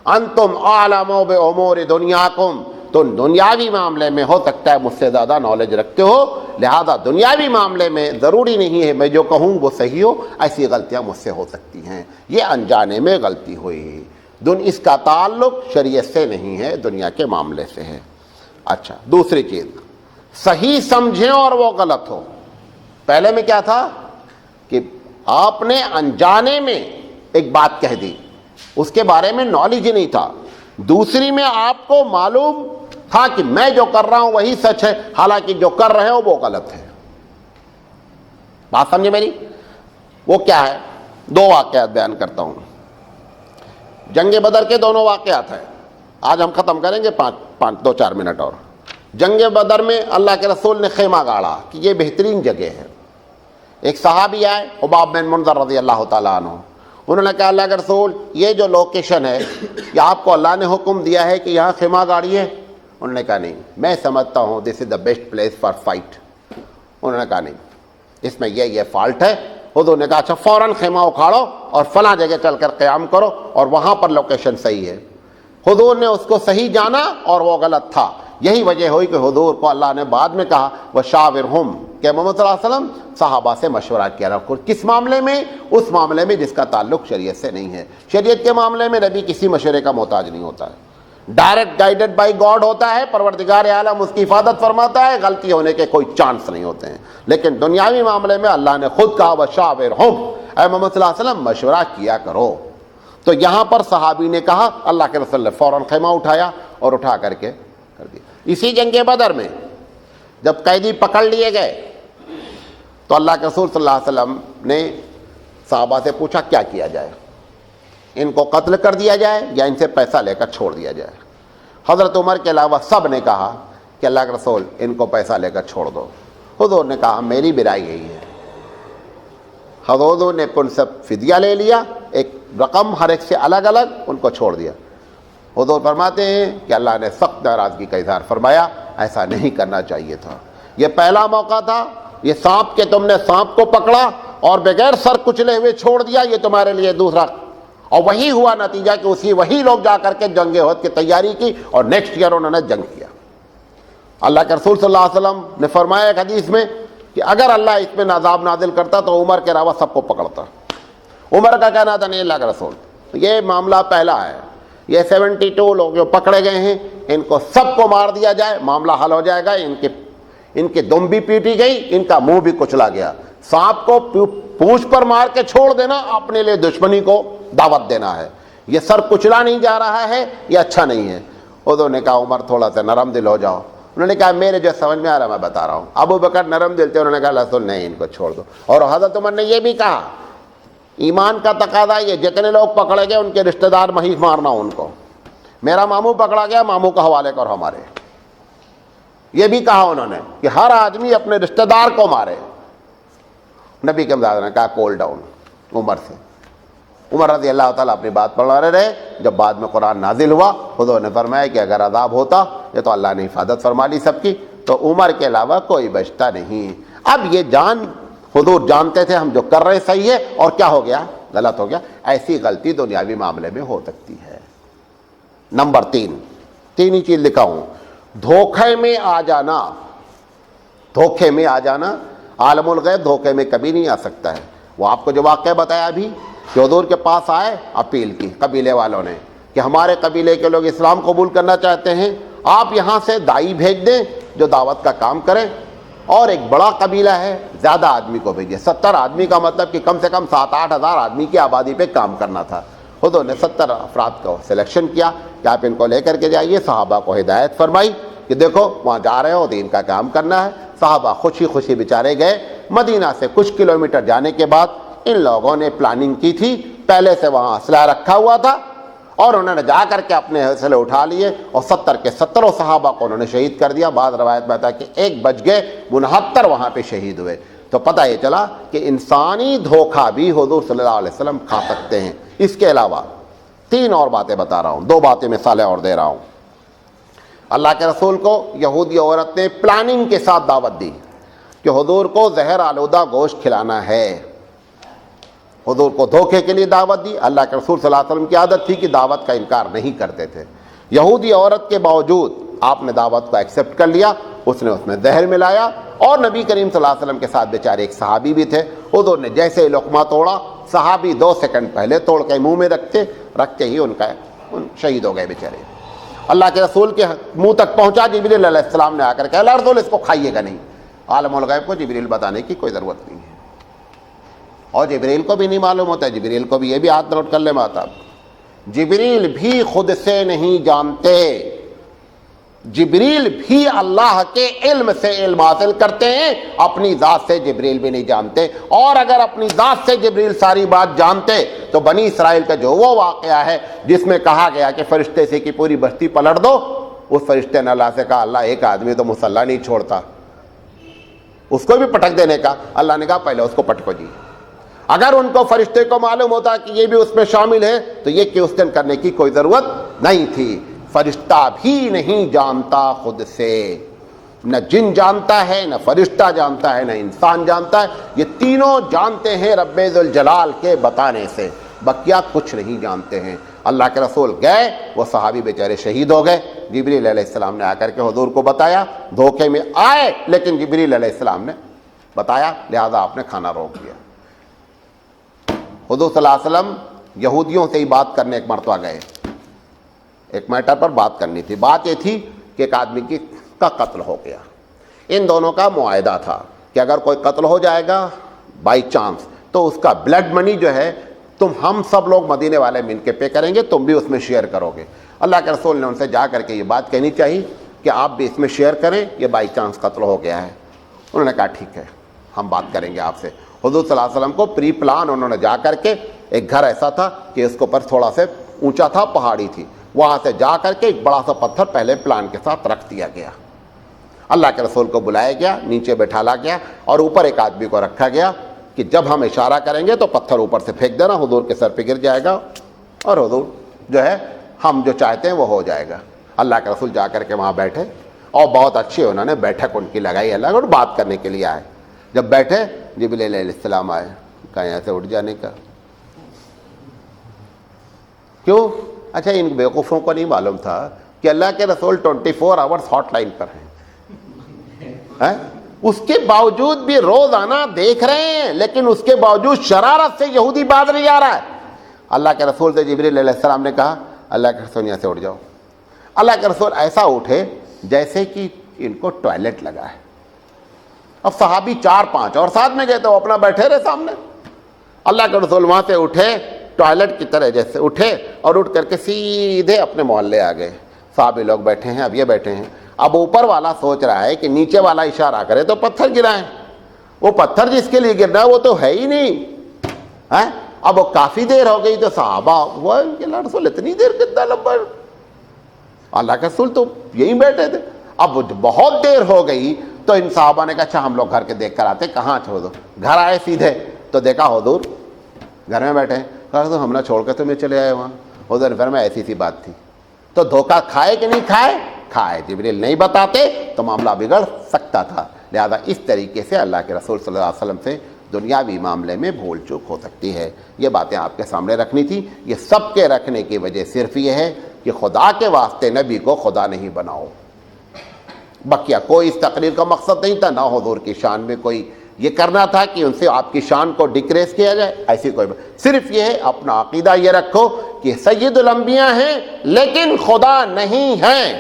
انتم عالم بامور دنیاکم، تم دنیاوی معاملے میں ہو سکتا ہے مجھ سے زیادہ نالج رکھتے ہو، لہذا دنیاوی معاملے میں ضروری نہیں ہے میں جو کہوں وہ صحیح ہو، ایسی غلطیاں مجھ سے ہو سکتی ہیں، یہ انجانے میں غلطی ہوئی، اس کا تعلق شریعت سے نہیں ہے، دنیا کے معاملے سے ہے۔ اچھا، دوسری چیز، صحیح سمجھیں اور وہ غلط ہو۔ پہلے میں کیا تھا کہ آپ نے انجانے میں ایک بات کہہ دی، اس کے بارے میں نالج ہی نہیں تھا۔ دوسری میں آپ کو معلوم تھا کہ میں جو کر رہا ہوں وہی سچ ہے، حالانکہ جو کر رہے ہو وہ غلط ہے۔ بات سمجھے میری؟ وہ کیا ہے؟ دو واقعات بیان کرتا ہوں۔ جنگ بدر کے دونوں واقعات ہیں، آج ہم ختم کریں گے، دو چار منٹ اور۔ جنگ بدر میں اللہ کے رسول نے خیمہ گاڑا کہ یہ بہترین جگہ ہے۔ ایک صحابی آئے، حباب بن منذر رضی اللہ تعالیٰ عنہ، انہوں نے کہا اللہ کے رسول یہ جو لوکیشن ہے یہ آپ کو اللہ نے حکم دیا ہے کہ یہاں خیمہ گاڑی ہے؟ انہوں نے کہا نہیں، میں سمجھتا ہوں this is the best place for fight. انہوں نے کہا نہیں، اس میں یہ فالٹ ہے۔ حضور نے کہا اچھا فوراً خیمہ اکھاڑو اور فلاں جگہ چل کر قیام کرو، اور وہاں پر لوکیشن صحیح ہے۔ حضور نے اس کو صحیح جانا اور وہ غلط تھا۔ یہی وجہ ہوئی کہ حضور کو اللہ نے بعد میں کہا وشاورہم، کہ محمد صلی اللہ علیہ وسلم صحابہ سے مشورہ کیا رکھو۔ کس معاملے میں؟ اس معاملے میں جس کا تعلق شریعت سے نہیں ہے۔ شریعت کے معاملے میں نبی کسی مشورے کا محتاج نہیں ہوتا ہے، ڈائریکٹ گائیڈڈ بائی گاڈ ہوتا ہے، پروردگار عالم اس کی حفاظت فرماتا ہے، غلطی ہونے کے کوئی چانس نہیں ہوتے ہیں۔ لیکن دنیاوی معاملے میں اللہ نے خود کہا وشاورہم، اے محمد صلی اللہ علیہ وسلم مشورہ کیا کرو۔ تو یہاں پر صحابی نے کہا، اللہ کے رسول نے فوراً خیمہ اٹھایا اور اٹھا کر کے کر دیا۔ اسی جنگ بدر میں جب قیدی پکڑ لیے گئے تو اللہ کے رسول صلی اللہ علیہ وسلم نے صحابہ سے پوچھا کیا کیا جائے، ان کو قتل کر دیا جائے یا ان سے پیسہ لے کر چھوڑ دیا جائے؟ حضرت عمر کے علاوہ سب نے کہا کہ اللہ کے رسول ان کو پیسہ لے کر چھوڑ دو۔ حضور نے کہا میری بھی رائے یہی ہے۔ حضور نے ان سے فدیہ لے لیا، ایک رقم ہر ایک سے الگ الگ، ان کو چھوڑ دیا۔ حضور فرماتے ہیں کہ اللہ نے سخت ناراضگی کا اظہار فرمایا، ایسا نہیں کرنا چاہیے تھا۔ یہ پہلا موقع تھا، یہ سانپ کے تم نے سانپ کو پکڑا اور بغیر سر کچلے ہوئے چھوڑ دیا، یہ تمہارے لیے دوسرا، اور وہی ہوا نتیجہ کہ وہی لوگ جا کر کے جنگ احد کی تیاری کی اور نیکسٹ ایئر انہوں نے جنگ کیا۔ اللہ کے رسول صلی اللہ علیہ وسلم نے فرمایا ایک حدیث میں کہ اگر اللہ اس میں عذاب نازل کرتا تو عمر کے علاوہ سب کو پکڑتا۔ عمر کا کہنا تھا نہیں اللہ کا رسول، یہ معاملہ پہلا ہے، یہ 72 لوگ جو پکڑے گئے ہیں ان کو سب کو مار دیا جائے، معاملہ حل ہو جائے گا۔ ان کی دم بھی پیٹی گئی، ان کا منہ بھی کچلا گیا۔ سانپ کو پونچھ پر مار کے چھوڑ دینا اپنے لیے دشمنی کو دعوت دینا ہے، یہ سر کچلا نہیں جا رہا ہے، یہ اچھا نہیں ہے۔ حضور نے کہا عمر تھوڑا سا نرم دل ہو جاؤ۔ انہوں نے کہا میرے جو سمجھ میں آ رہا میں بتا رہا ہوں۔ ابو بکر نرم دل تھے، انہوں نے کہا رسول نہیں ان کو چھوڑ دو۔ اور حضرت عمر نے یہ بھی کہا ایمان کا تقاضا یہ جتنے لوگ پکڑے گئے ان کے رشتہ دار نہیں مارنا ان کو، میرا ماموں پکڑا گیا ماموں کا حوالے کرو ہمارے۔ یہ بھی کہا انہوں نے کہ ہر آدمی اپنے رشتہ دار کو مارے۔ نبی کے مزاج نے کہا کول ڈاؤن عمر سے۔ عمر رضی اللہ تعالیٰ اپنی بات پر لڑے رہے۔ جب بعد میں قرآن نازل ہوا حضور نے فرمایا کہ اگر عذاب ہوتا، یہ تو اللہ نے حفاظت فرما لی سب کی، تو عمر کے علاوہ کوئی بچتا نہیں۔ اب یہ حضور جانتے تھے ہم جو کر رہے صحیح ہے، اور کیا ہو گیا؟ غلط ہو گیا۔ ایسی غلطی دنیاوی معاملے میں ہو سکتی ہے۔ نمبر 3، تین ہی چیز لکھا ہوں، دھوکے میں آ جانا۔ دھوکے میں آ جانا، عالم الغیب دھوکے میں کبھی نہیں آ سکتا ہے۔ وہ آپ کو جو واقعہ بتایا ابھی کہ حضور کے پاس آئے، اپیل کی قبیلے والوں نے کہ ہمارے قبیلے کے لوگ اسلام قبول کرنا چاہتے ہیں، آپ یہاں سے دائی بھیج دیں جو دعوت کا کام کریں، اور ایک بڑا قبیلہ ہے زیادہ آدمی کو بھیجیے۔ 70 آدمی کا مطلب کہ کم سے کم 7-8 ہزار آدمی کی آبادی پہ کام کرنا تھا۔ حضور نے 70 افراد کو سلیکشن کیا کہ آپ ان کو لے کر کے جائیے۔ صحابہ کو ہدایت فرمائی کہ دیکھو وہاں جا رہے ہو دین کا کام کرنا ہے۔ صحابہ خوشی خوشی بیچارے گئے۔ مدینہ سے کچھ کلومیٹر جانے کے بعد ان لوگوں نے پلاننگ کی تھی، پہلے سے وہاں اسلحہ رکھا ہوا تھا، اور انہوں نے جا کر کے اپنے حوصلے اٹھا لیے، اور 70 کے 70 صحابہ کو انہوں نے شہید کر دیا۔ بعض روایت میں آتا ہے کہ 1 بچ گئے، 69 وہاں پہ شہید ہوئے۔ تو پتہ یہ چلا کہ انسانی دھوکہ بھی حضور صلی اللہ علیہ وسلم کھا سکتے ہیں۔ اس کے علاوہ 3 اور باتیں بتا رہا ہوں، 2 باتیں مثالیں اور دے رہا ہوں۔ اللہ کے رسول کو یہودی عورت نے پلاننگ کے ساتھ دعوت دی کہ حضور کو زہر آلودہ گوشت کھلانا ہے۔ حضور کو دھوکے کے لیے دعوت دی۔ اللہ کے رسول صلی اللہ علیہ وسلم کی عادت تھی کہ دعوت کا انکار نہیں کرتے تھے۔ یہودی عورت کے باوجود آپ نے دعوت کو ایکسیپٹ کر لیا، اس نے اس میں زہر ملایا، اور نبی کریم صلی اللہ علیہ وسلم کے ساتھ بیچارے ایک صحابی بھی تھے۔ حضور نے جیسے ہی لقمہ توڑا، صحابی 2 سیکنڈ پہلے توڑ کے منہ میں رکھتے ہی ان شہید ہو گئے بیچارے۔ اللہ کے رسول کے منہ تک پہنچا، جبریل علیہ السلام نے آ کر کہا اللہ رسول اس کو کھائیے گا نہیں۔ عالم الغیب کو جبریل بتانے کی کوئی ضرورت نہیں ہے، اور جبریل کو بھی نہیں معلوم ہوتا ہے۔ جبریل کو بھی یہ بھی ہاتھ نوٹ کر لے ماتا، جبریل بھی خود سے نہیں جانتے، جبریل بھی اللہ کے علم سے علم حاصل کرتے ہیں، اپنی ذات سے جبریل بھی نہیں جانتے۔ اور اگر اپنی ذات سے جبریل ساری بات جانتے تو بنی اسرائیل کا جو وہ واقعہ ہے جس میں کہا گیا کہ فرشتے سے کی پوری بستی پلٹ دو، اس فرشتے نے اللہ سے کہا اللہ ایک آدمی تو مصلی نہیں چھوڑتا، اس کو بھی پٹک دینے کا۔ اللہ نے کہا پہلے اس کو پٹکو جی۔ اگر ان کو فرشتے کو معلوم ہوتا کہ یہ بھی اس میں شامل ہے تو یہ کوسچن کرنے کی کوئی ضرورت نہیں تھی۔ فرشتہ بھی نہیں جانتا خود سے، نہ جن جانتا ہے، نہ فرشتہ جانتا ہے، نہ انسان جانتا ہے۔ یہ تینوں جانتے ہیں رب ذوالجلال کے بتانے سے، بقیہ کچھ نہیں جانتے ہیں۔ اللہ کے رسول گئے، وہ صحابی بیچارے شہید ہو گئے۔ جبریل علیہ السلام نے آ کر کے حضور کو بتایا. دھوکے میں آئے لیکن جبریل علیہ السلام نے بتایا, لہذا آپ نے کھانا روک دیا. حضور صلی اللہ علیہ وسلم یہودیوں سے ہی بات کرنے ایک مرتبہ گئے, ایک میٹر پر بات کرنی تھی. بات یہ تھی کہ ایک آدمی کا قتل ہو گیا. ان دونوں کا معاہدہ تھا کہ اگر کوئی قتل ہو جائے گا بائی چانس تو اس کا بلڈ منی جو ہے ہم سب لوگ مدینے والے مل کے پے کریں گے, تم بھی اس میں شیئر کرو گے. اللہ کے رسول نے ان سے جا کر کے یہ بات کہنی چاہیے کہ آپ بھی اس میں شیئر کریں, یہ بائی چانس قتل ہو گیا ہے. انہوں نے کہا ٹھیک ہے ہم بات کریں گے آپ سے. حضور صلی اللہ علیہ وسلم کو پری پلان انہوں نے جا کر کے, ایک گھر ایسا تھا کہ اس کے اوپر تھوڑا سا اونچا تھا, پہاڑی تھی, وہاں سے جا کر کے ایک بڑا سا پتھر پہلے پلان کے ساتھ رکھ دیا گیا. اللہ کے رسول کو بلایا گیا, نیچے بٹھالا گیا اور اوپر ایک آدمی کو رکھا گیا کہ جب ہم اشارہ کریں گے تو پتھر اوپر سے پھینک دینا, حضور کے سر پہ گر جائے گا اور حضور جو ہے ہم جو چاہتے ہیں وہ ہو جائے گا. اللہ کے رسول جا کر کے وہاں بیٹھے اور بہت اچھی انہوں نے بیٹھک ان کی لگائی اللہ اور بات کرنے کے لیے آئے. جب بیٹھے جبریل علیہ السلام آئے, کہا یہاں سے اٹھ جانے کا. کیوں؟ اچھا ان بیوقوفوں کو نہیں معلوم تھا کہ اللہ کے رسول 24 آورس ہاٹ لائن پر ہیں. اس کے باوجود بھی روزانہ دیکھ رہے ہیں, لیکن اس کے باوجود شرارت سے یہودی باز نہیں آ رہا ہے. اللہ کے رسول سے جبریل علیہ السلام نے کہا اللہ کے رسول یہاں سے اٹھ جاؤ. اللہ کے رسول ایسا اٹھے جیسے کہ ان کو ٹوائلٹ لگا ہے. اب صحابی 4-5 اور ساتھ میں گئے تو اپنا بیٹھے رہے سامنے. اللہ کے رسول وہاں سے اٹھے ٹوائلٹ کی طرح جیسے اٹھے اور اٹھ کر کے سیدھے اپنے محلے آ گئے. صحابی لوگ بیٹھے ہیں, اب یہ بیٹھے ہیں. اب اوپر والا سوچ رہا ہے کہ نیچے والا اشارہ کرے تو پتھر گرائیں. وہ پتھر جس کے لیے گرنا ہے وہ تو ہے ہی نہیں. اب وہ کافی دیر ہو گئی تو صحابہ وہ رسول اتنی دیر کتنا لمبا. اللہ کے رسول تو یہیں بیٹھے تھے. اب بہت دیر ہو گئی تو ان صحابہ نے کہا اچھا ہم لوگ گھر کے دیکھ کر آتے. کہاں چھوڑ دو, گھر آئے سیدھے تو دیکھا حضور گھر میں بیٹھے. کہا ہم نہ چھوڑ کے تمہیں چلے آئے وہاں. حضور گھر میں ایسی سی بات تھی. تو دھوکہ کھائے کہ نہیں کھائے؟ کھائے. جبریل نہیں بتاتے تو معاملہ بگڑ سکتا تھا. لہذا اس طریقے سے اللہ کے رسول صلی اللہ علیہ وسلم سے دنیاوی معاملے میں بھول چوک ہو سکتی ہے. یہ باتیں آپ کے سامنے رکھنی تھی. یہ سب کے رکھنے کی وجہ صرف یہ ہے کہ خدا کے واسطے نبی کو خدا نہیں بناؤ. بقیہ کوئی اس تقریر کا مقصد نہیں تھا, نہ حضور کی شان میں کوئی یہ کرنا تھا کہ ان سے آپ کی شان کو ڈکریس کیا جائے, ایسی کوئی صرف یہ ہے اپنا عقیدہ یہ رکھو کہ سید الانبیاء ہیں لیکن خدا نہیں ہیں.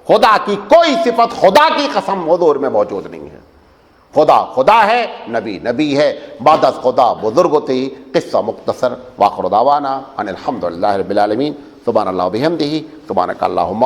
خدا کی کوئی صفت, خدا کی قسم حضور میں موجود نہیں ہے. خدا خدا ہے, نبی نبی ہے. بعد از خدا بزرگ تھی. قصہ مختصر. واخر دعوانا ان الحمد للہ رب العالمین. سبحان اللہ و بحمدہ. سبحانک اللہم.